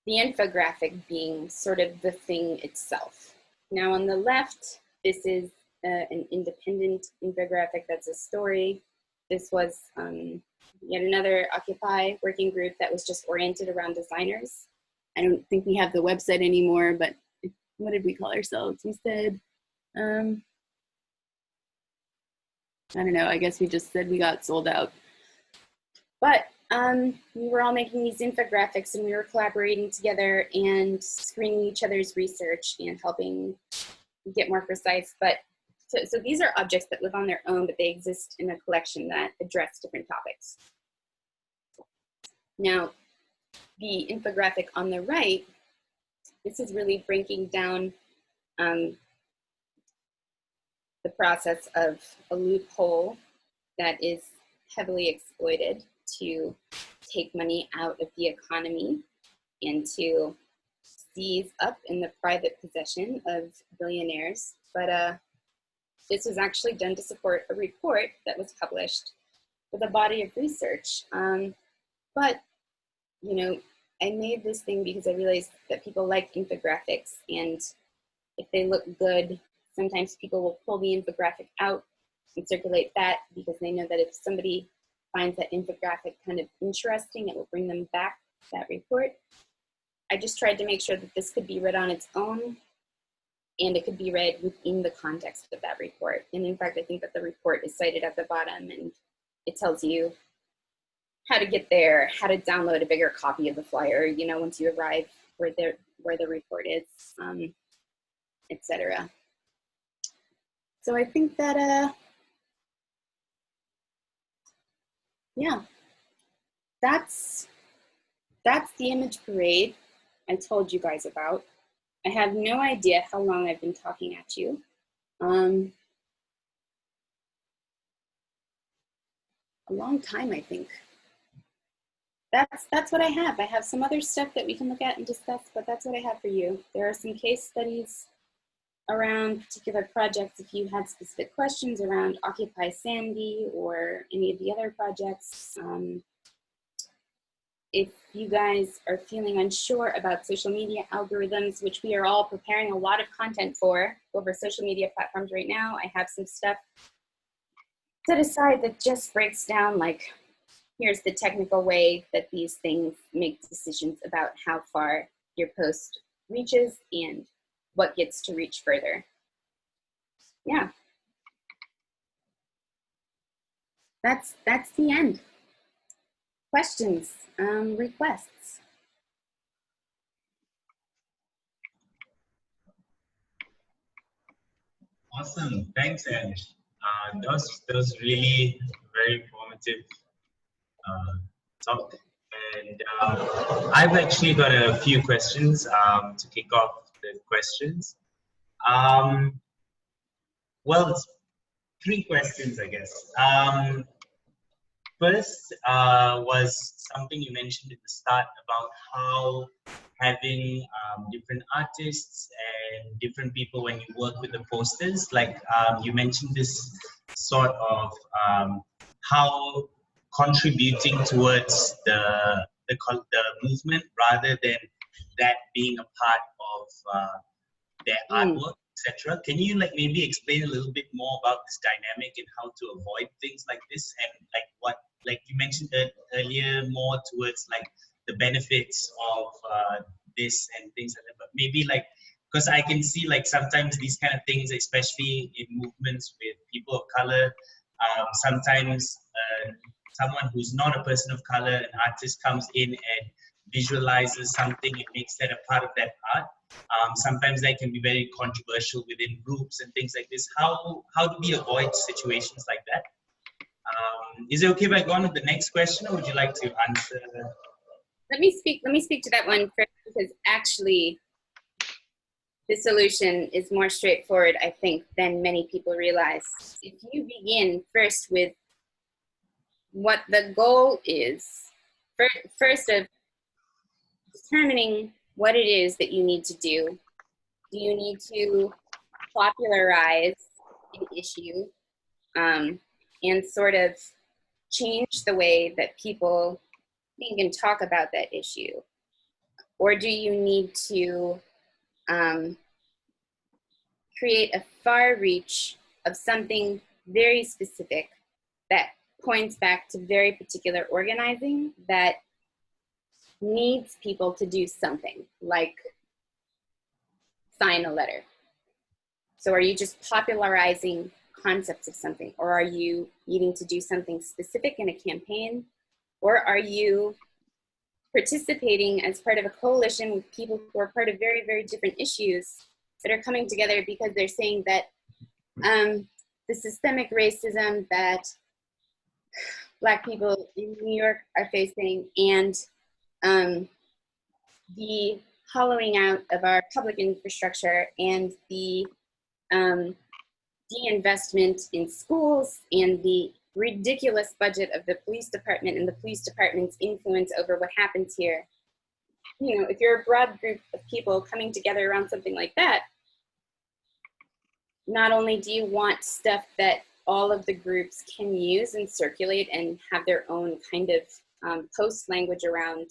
[SPEAKER 2] the infographic being sort of the thing itself. Now on the left, this is an independent infographic that's a story. This was yet another Occupy working group that was just oriented around designers. I don't think we have the website anymore, but what did we call ourselves? We said, I don't know, I guess we just said we got sold out. But we were all making these infographics, and we were collaborating together and screening each other's research and helping get more precise. But so these are objects that live on their own, but they exist in a collection that address different topics. Now, the infographic on the right, this is really breaking down the process of a loophole that is heavily exploited to take money out of the economy and to seize up in the private possession of billionaires. But this was actually done to support a report that was published with a body of research. But, you know, I made this thing because I realized that people like infographics, and if they look good, sometimes people will pull the infographic out and circulate that because they know that if somebody finds that infographic kind of interesting, it will bring them back to that report. I just tried to make sure that this could be read on its own, and it could be read within the context of that report. And in fact, I think that the report is cited at the bottom, and it tells you how to get there, how to download a bigger copy of the flyer, you know, once you arrive where the report is, etc. So I think that, yeah, that's the image parade I told you guys about. I have no idea how long I've been talking at you. A long time, I think. That's what I have. I have some other stuff that we can look at and discuss, but that's what I have for you. There are some case studies around particular projects. If you had specific questions around Occupy Sandy or any of the other projects, if you guys are feeling unsure about social media algorithms, which we are all preparing a lot of content for over social media platforms right now, I have some stuff set aside that just breaks down like here's the technical way that these things make decisions about how far your post reaches and what gets to reach further. Yeah. That's the end. Questions, requests?
[SPEAKER 3] Awesome. Thanks, Ange. That was really very informative talk. And I've actually got a few questions to kick off the questions. Well, it's 3 questions, I guess. First was something you mentioned at the start about how having different artists and different people when you work with the posters, like you mentioned this sort of how contributing towards the movement rather than that being a part of their artwork, etc. Can you like maybe explain a little bit more about this dynamic and how to avoid things like this, and like what, like you mentioned earlier, more towards like the benefits of this and things like that, but maybe like, because I can see like sometimes these kind of things, especially in movements with people of color, sometimes someone who's not a person of color, an artist comes in and visualizes something and makes that a part of that art. Sometimes that can be very controversial within groups and things like this. How do we avoid situations like that? Is it okay if I go on to the next question, or would you like to answer?
[SPEAKER 2] Let me speak to that one first, because actually the solution is more straightforward, I think, than many people realize. If you begin first with what the goal is, first of determining what it is that you need to do. Do you need to popularize an issue and sort of change the way that people think and talk about that issue? Or do you need to create a far reach of something very specific that points back to very particular organizing that needs people to do something, like sign a letter? So are you just popularizing concepts of something, or are you needing to do something specific in a campaign, or are you participating as part of a coalition with people who are part of very, very different issues that are coming together because they're saying that the systemic racism that Black people in New York are facing, and the hollowing out of our public infrastructure, and the de-investment in schools, and the ridiculous budget of the police department and the police department's influence over what happens here. You know, if you're a broad group of people coming together around something like that, not only do you want stuff that all of the groups can use and circulate and have their own kind of post language around,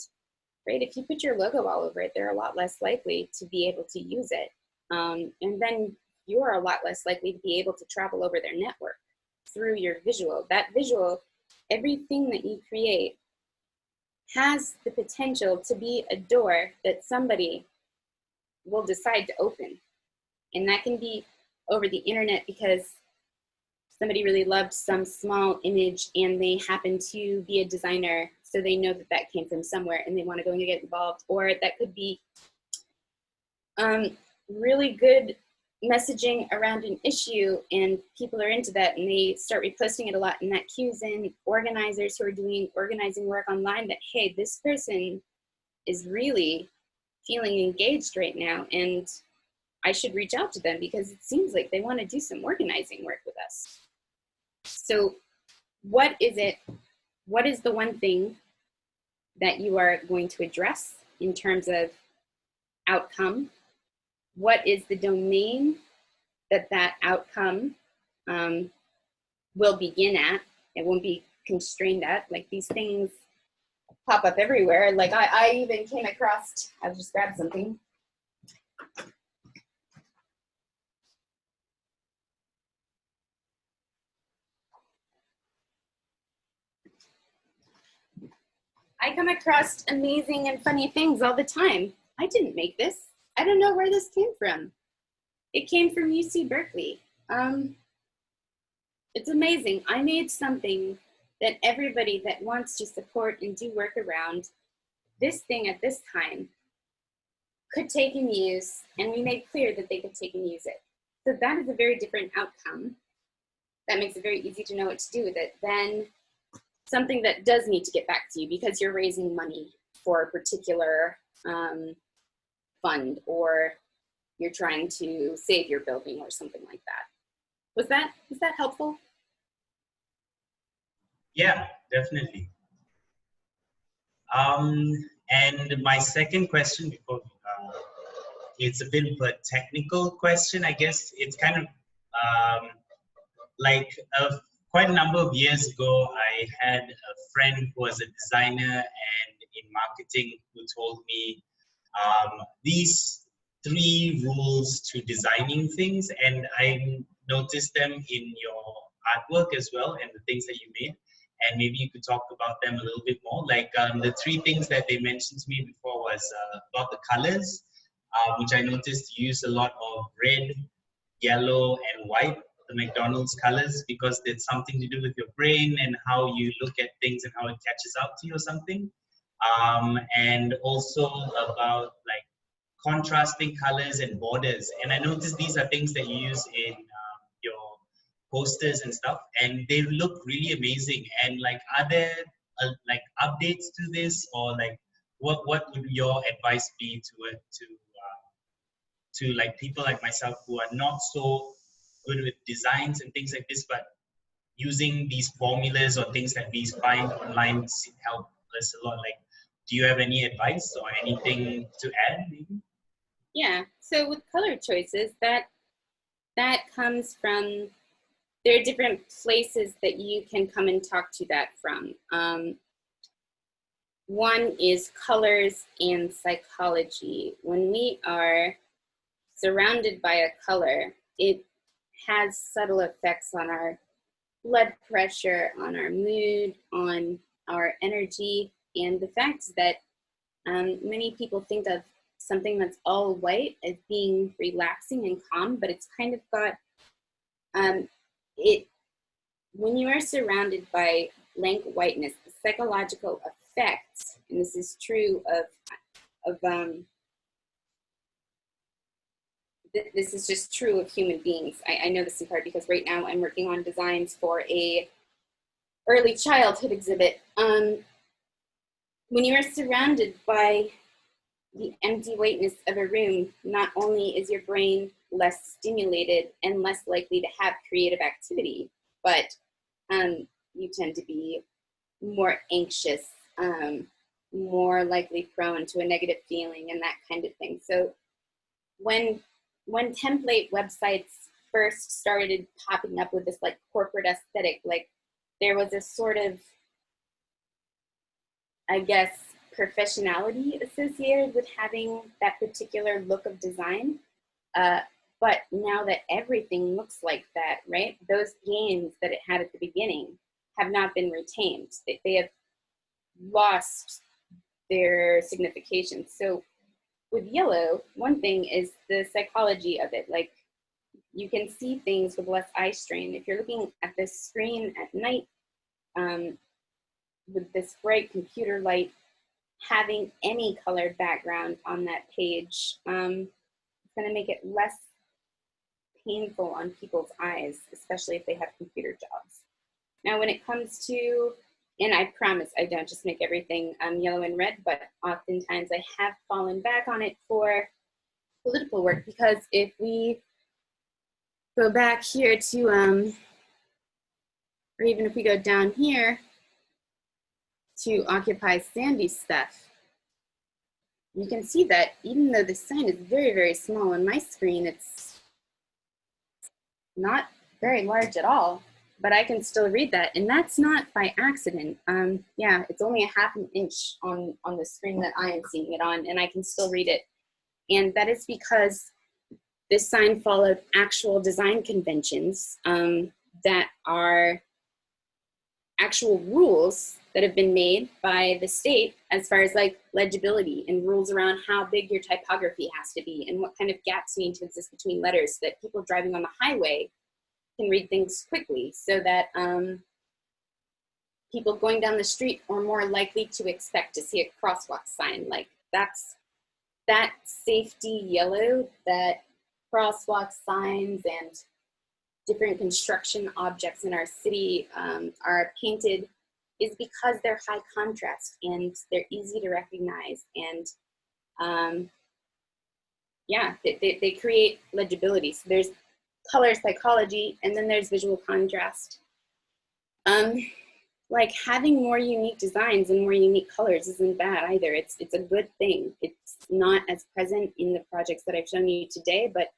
[SPEAKER 2] right? If you put your logo all over it, they're a lot less likely to be able to use it. And then you're a lot less likely to be able to travel over their network through your visual. That visual, everything that you create has the potential to be a door that somebody will decide to open. And that can be over the internet because somebody really loved some small image and they happen to be a designer, so they know that that came from somewhere and they want to go and get involved. Or that could be really good messaging around an issue and people are into that and they start reposting it a lot, and that cues in organizers who are doing organizing work online that, hey, this person is really feeling engaged right now and I should reach out to them because it seems like they want to do some organizing work with us. So what is it? What is the one thing that you are going to address in terms of outcome? What is the domain that that outcome will begin at? It won't be constrained at. Like, these things pop up everywhere. Like I even came across, I'll just grab something. I come across amazing and funny things all the time. I didn't make this. I don't know where this came from. It came from UC Berkeley. It's amazing. I made something that everybody that wants to support and do work around this thing at this time could take and use, and we made clear that they could take and use it. So that is a very different outcome. That makes it very easy to know what to do with it than something that does need to get back to you because you're raising money for a particular fund, or you're trying to save your building or something like that. Was that helpful?
[SPEAKER 3] Yeah, definitely. And my second question, before it's a bit of a technical question, I guess. It's kind of like quite a number of years ago, I had a friend who was a designer and in marketing who told me these 3 rules to designing things, and I noticed them in your artwork as well and the things that you made. And maybe you could talk about them a little bit more. Like the 3 things that they mentioned to me before was about the colors, which I noticed you use a lot of red, yellow, and white, the Mcdonald's colors, because it's something to do with your brain and how you look at things and how it catches out to you or something. And also about like contrasting colors and borders. And I noticed these are things that you use in your posters and stuff, and they look really amazing. And like, are there like updates to this, or like what would your advice be to like people like myself who are not so good with designs and things like this, but using these formulas or things that we find online help us a lot? Like, do you have any advice or anything to add maybe?
[SPEAKER 2] Yeah, so with color choices, that comes from, there are different places that you can come and talk to that from. One is colors and psychology. When we are surrounded by a color, it has subtle effects on our blood pressure, on our mood, on our energy. And the fact that many people think of something that's all white as being relaxing and calm, but it's kind of got, when you are surrounded by blank whiteness, the psychological effects, and this is true this is just true of human beings. I know this in part because right now I'm working on designs for a early childhood exhibit. When you are surrounded by the empty whiteness of a room, not only is your brain less stimulated and less likely to have creative activity, but you tend to be more anxious, more likely prone to a negative feeling and that kind of thing. So when template websites first started popping up with this like corporate aesthetic, like there was a sort of, I guess, professionality associated with having that particular look of design. But now that everything looks like that, right? Those gains that it had at the beginning have not been retained. They have lost their signification. So with yellow, one thing is the psychology of it. Like, you can see things with less eye strain. If you're looking at this screen at night with this bright computer light, having any colored background on that page, it's going to make it less painful on people's eyes, especially if they have computer jobs. Now, when it comes to, and I promise I don't just make everything yellow and red, but oftentimes I have fallen back on it for political work, because if we go back here to, or even if we go down here to Occupy Sandy's stuff, you can see that even though the sign is very, very small on my screen, it's not very large at all, but I can still read that, and that's not by accident. Yeah, it's only a half an inch on the screen that I am seeing it on, and I can still read it. And that is because this sign followed actual design conventions that are actual rules that have been made by the state as far as like legibility and rules around how big your typography has to be and what kind of gaps need to exist between letters so that people driving on the highway can read things quickly, so that people going down the street are more likely to expect to see a crosswalk sign. Like that safety yellow that crosswalk signs and different construction objects in our city are painted is because they're high contrast and they're easy to recognize. And yeah, they create legibility. So there's color psychology and then there's visual contrast. Like having more unique designs and more unique colors isn't bad either. It's a good thing. It's not as present in the projects that I've shown you today, but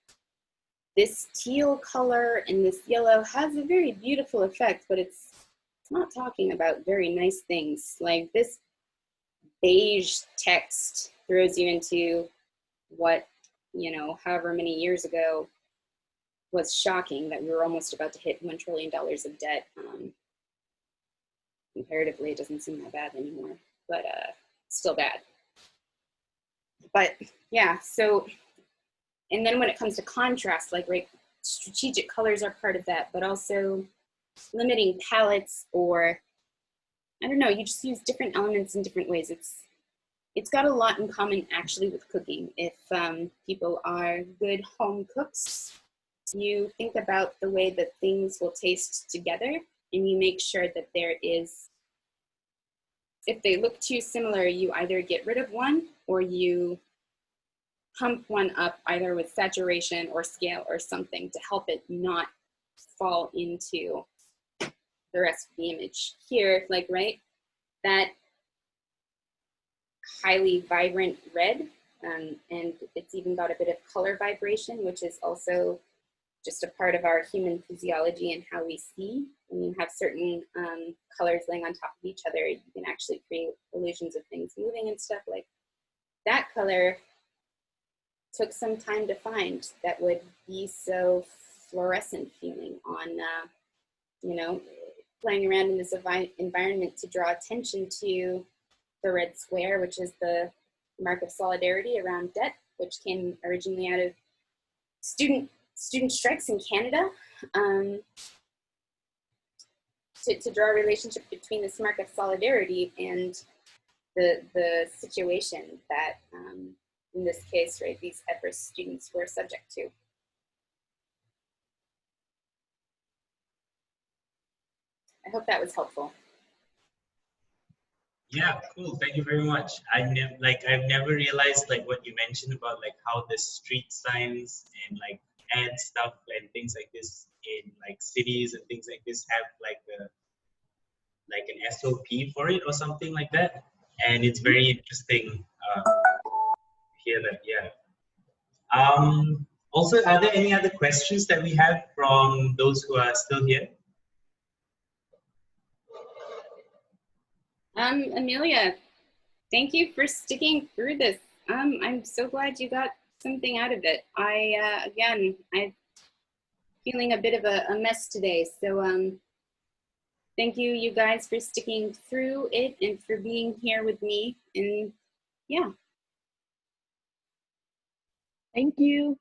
[SPEAKER 2] this teal color and this yellow has a very beautiful effect, but it's not talking about very nice things. Like this beige text throws you into what, you know, however many years ago was shocking, that we were almost about to hit $1 trillion of debt. Comparatively, it doesn't seem that bad anymore, but still bad. But yeah, so, and then when it comes to contrast, like, right, strategic colors are part of that, but also limiting palettes, or I don't know, you just use different elements in different ways. It's got a lot in common actually with cooking. If people are good home cooks, you think about the way that things will taste together, and you make sure that there is, if they look too similar, you either get rid of one or you pump one up either with saturation or scale or something to help it not fall into the rest of the image. Here, like, right, that highly vibrant red, and it's even got a bit of color vibration, which is also just a part of our human physiology and how we see. When you have certain colors laying on top of each other, you can actually create illusions of things moving and stuff. Like that color took some time to find that would be so fluorescent feeling on, you know, playing around in this environment to draw attention to the red square, which is the mark of solidarity around debt, which came originally out of student strikes in Canada, to draw a relationship between this mark of solidarity and the situation that, in this case, right, these at-risk students were subject to. I hope that was helpful.
[SPEAKER 3] Yeah, cool. Thank you very much. I've never realized like what you mentioned about like how the street signs and like ad stuff and things like this in like cities and things like this have like an SOP for it or something like that. And it's very interesting to hear that. Yeah. Also, are there any other questions that we have from those who are still here?
[SPEAKER 2] Amelia, thank you for sticking through this. I'm so glad you got something out of it. Again, I'm feeling a bit of a mess today. So thank you guys for sticking through it and for being here with me. And yeah.
[SPEAKER 4] Thank you.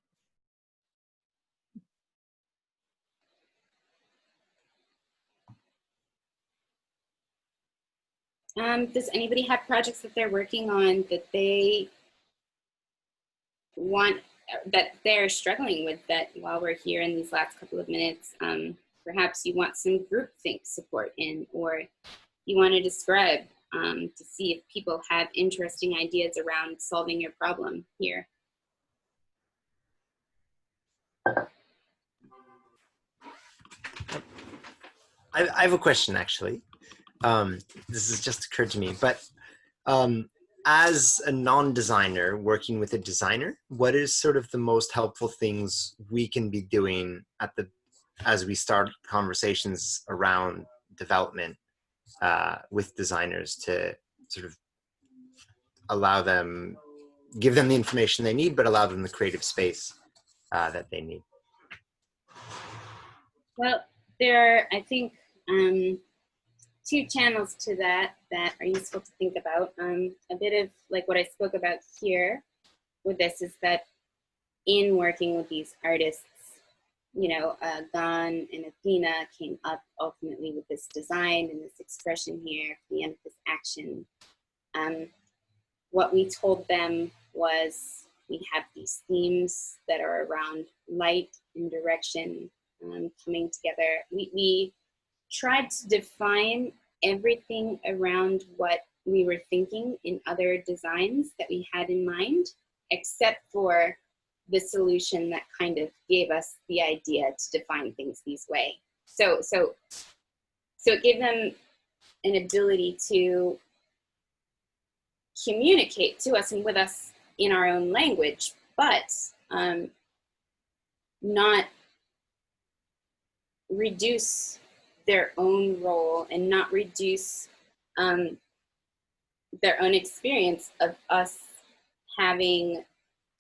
[SPEAKER 2] Does anybody have projects that they're working on that they want, that they're struggling with, that while we're here in these last couple of minutes, perhaps you want some groupthink support in, or you want to describe to see if people have interesting ideas around solving your problem here?
[SPEAKER 1] I have a question, actually. This has just occurred to me, but as a non-designer working with a designer, what is sort of the most helpful things we can be doing as we start conversations around development with designers to sort of give them the information they need, but allow them the creative space that they need?
[SPEAKER 2] Well, there are, I think, two channels to that that are useful to think about. A bit of like what I spoke about here with this is that in working with these artists, you know, Gan and Athena came up ultimately with this design and this expression here at the end of this action. What we told them was we have these themes that are around light and direction coming together. We tried to define everything around what we were thinking in other designs that we had in mind, except for the solution that kind of gave us the idea to define things these way. So it gave them an ability to communicate to us and with us in our own language, but not reduce their own role and not reduce their own experience of us having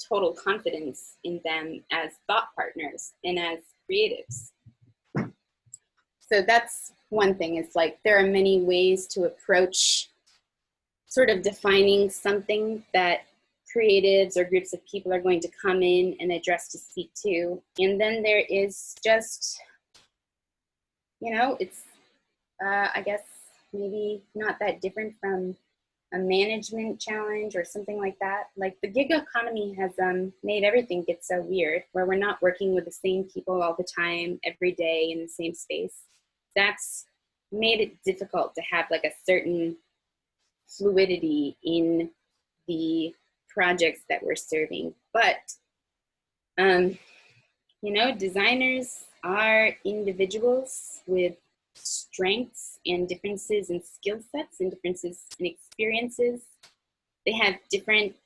[SPEAKER 2] total confidence in them as thought partners and as creatives. So that's one thing. It's like there are many ways to approach sort of defining something that creatives or groups of people are going to come in and address to speak to. And then there is just, you know, it's, I guess, maybe not that different from a management challenge or something like that. Like the gig economy has made everything get so weird, where we're not working with the same people all the time, every day in the same space. That's made it difficult to have like a certain fluidity in the projects that we're serving. But, you know, designers are individuals with strengths and differences in skill sets and differences in experiences. They have different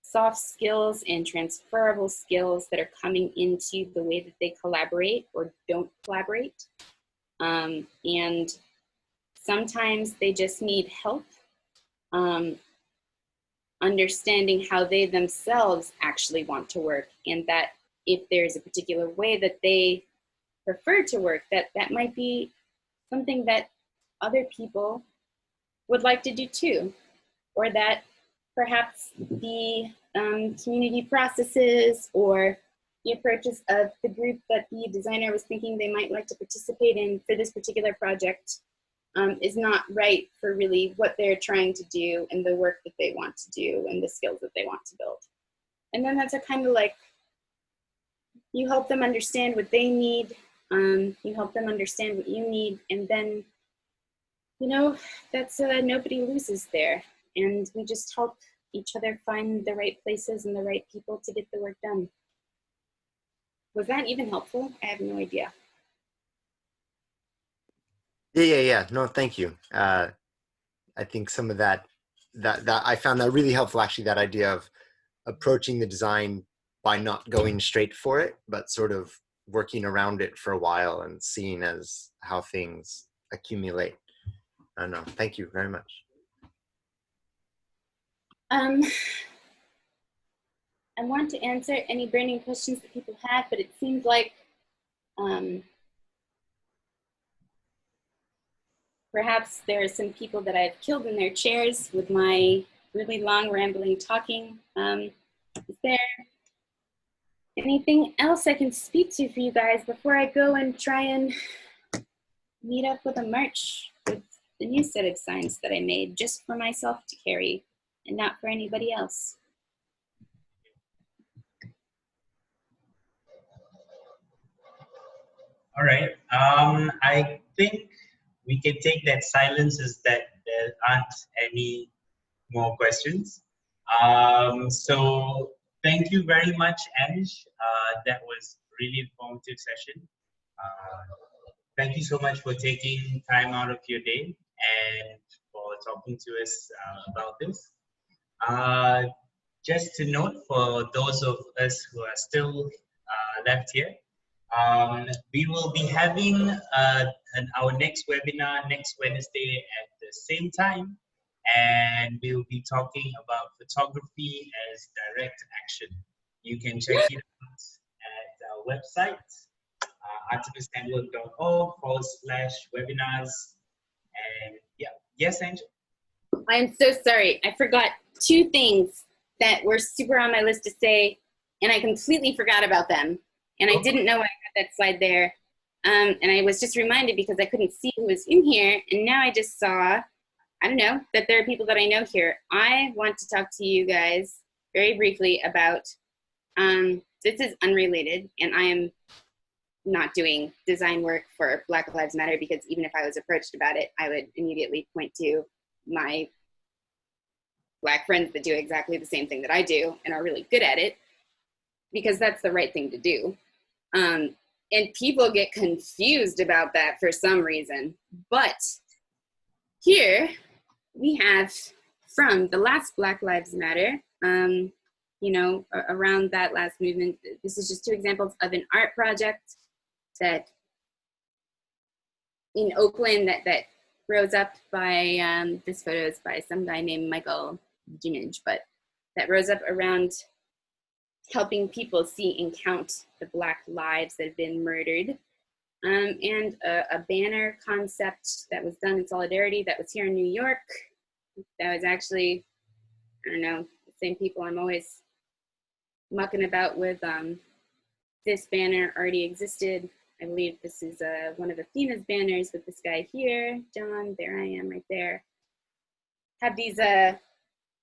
[SPEAKER 2] soft skills and transferable skills that are coming into the way that they collaborate or don't collaborate. And sometimes they just need help understanding how they themselves actually want to work, and that if there's a particular way that they prefer to work, that might be something that other people would like to do too, or that perhaps the community processes or the approaches of the group that the designer was thinking they might like to participate in for this particular project is not right for really what they're trying to do and the work that they want to do and the skills that they want to build. And then that's a kind of like, you help them understand what they need, you help them understand what you need, and then, you know, that's nobody loses there. And we just help each other find the right places and the right people to get the work done. Was that even helpful? I have no idea.
[SPEAKER 1] Yeah. No, thank you. I think some of that I found that really helpful, actually, that idea of approaching the design by not going straight for it, but sort of working around it for a while and seeing as how things accumulate. I don't know. Thank you very much.
[SPEAKER 2] I want to answer any burning questions that people have, but it seems like perhaps there are some people that I've killed in their chairs with my really long rambling talking. Is there anything else I can speak to for you guys before I go and try and meet up with a march with the new set of signs that I made just for myself to carry and not for anybody else?
[SPEAKER 3] All right. I think we can take that silence as that there aren't any more questions. So thank you very much, Ange. That was a really informative session. Thank you so much for taking time out of your day and for talking to us about this. Just to note, for those of us who are still left here, we will be having our next webinar next Wednesday at the same time, and we'll be talking about photography as direct action. You can check it out at our website, artivismnetwork.org/webinars, and Yes, Angel?
[SPEAKER 2] I'm so sorry. I forgot two things that were super on my list to say, and I completely forgot about them. And I didn't know I had that slide there. And I was just reminded because I couldn't see who was in here. And now I just saw, I don't know, that there are people that I know here. I want to talk to you guys very briefly about, this is unrelated, and I am not doing design work for Black Lives Matter, because even if I was approached about it, I would immediately point to my Black friends that do exactly the same thing that I do and are really good at it, because that's the right thing to do. And people get confused about that for some reason. But here we have, from the last Black Lives Matter, you know, around that last movement, this is just two examples of an art project that in Oakland that rose up by, this photo is by some guy named Michael Ginage, but that rose up around helping people see and count the Black lives that have been murdered. And a banner concept that was done in solidarity that was here in New York. That was actually, I don't know, the same people I'm always mucking about with. This banner already existed. I believe this is one of Athena's banners with this guy here, John, there I am right there. Have these,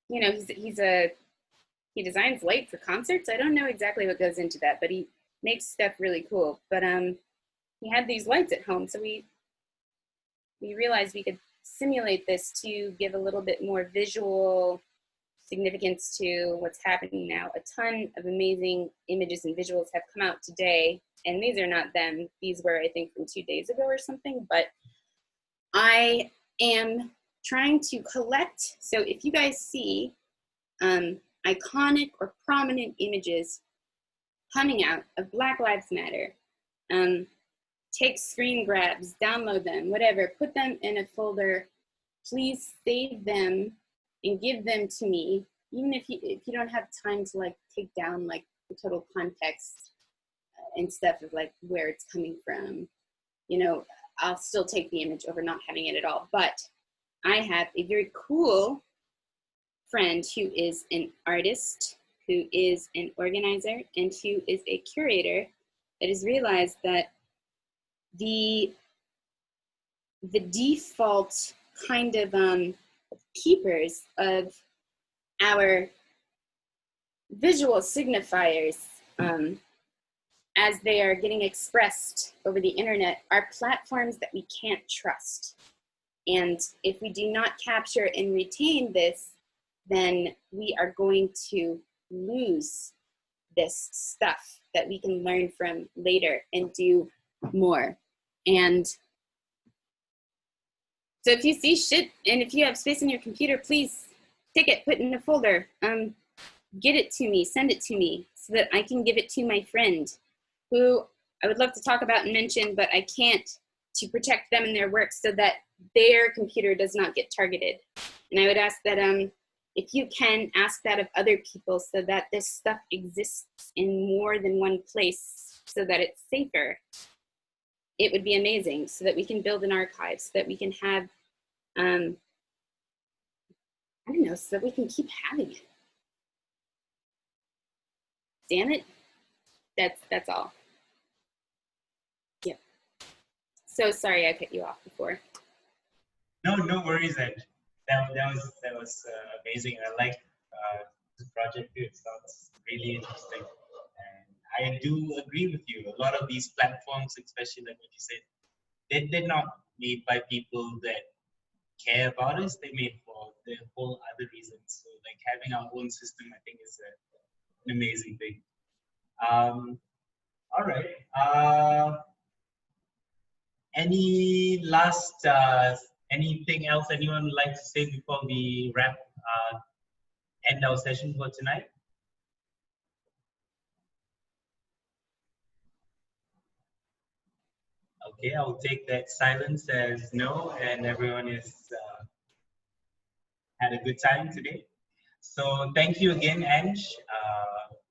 [SPEAKER 2] you know, he designs light for concerts. I don't know exactly what goes into that, but he makes stuff really cool. But he had these lights at home, so we realized we could simulate this to give a little bit more visual significance to what's happening now. A ton of amazing images and visuals have come out today, and these are not them. These were, I think, from 2 days ago or something, but I am trying to collect. So if you guys see iconic or prominent images coming out of Black Lives Matter, take screen grabs, download them, whatever, put them in a folder. Please save them and give them to me, even if you don't have time to like take down like the total context and stuff of like where it's coming from. You know, I'll still take the image over not having it at all. But I have a very cool friend who is an artist, who is an organizer, and who is a curator that has realized that the default kind of keepers of our visual signifiers as they are getting expressed over the internet are platforms that we can't trust. And if we do not capture and retain this, then we are going to lose this stuff that we can learn from later and do more. And so if you see shit, and if you have space in your computer, please take it, put it in a folder, get it to me, send it to me so that I can give it to my friend who I would love to talk about and mention, but I can't, to protect them and their work so that their computer does not get targeted. And I would ask that if you can, ask that of other people so that this stuff exists in more than one place so that it's safer. It would be amazing, so that we can build an archive, so that we can have, I don't know, so that we can keep having it. Damn it. That's all. Yep. So sorry I cut you off before.
[SPEAKER 3] No worries, Ange. That was amazing. I like the project too. It sounds really interesting. And I do agree with you. A lot of these platforms, especially like what you said, they're not made by people that care about us. They're made for the whole other reasons. So like having our own system, I think, is an amazing thing. All right. Any last anything else anyone would like to say before we end our session for tonight? Okay, I'll take that silence as no, and everyone is had a good time today. So thank you again, Ange,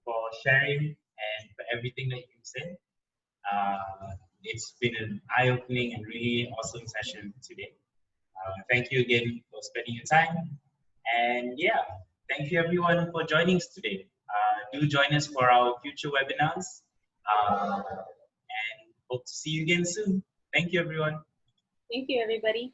[SPEAKER 3] for sharing and for everything that you said. It's been an eye-opening and really awesome session today. Thank you again for spending your time. And yeah, thank you everyone for joining us today. Do join us for our future webinars. And hope to see you again soon. Thank you, everyone.
[SPEAKER 2] Thank you, everybody.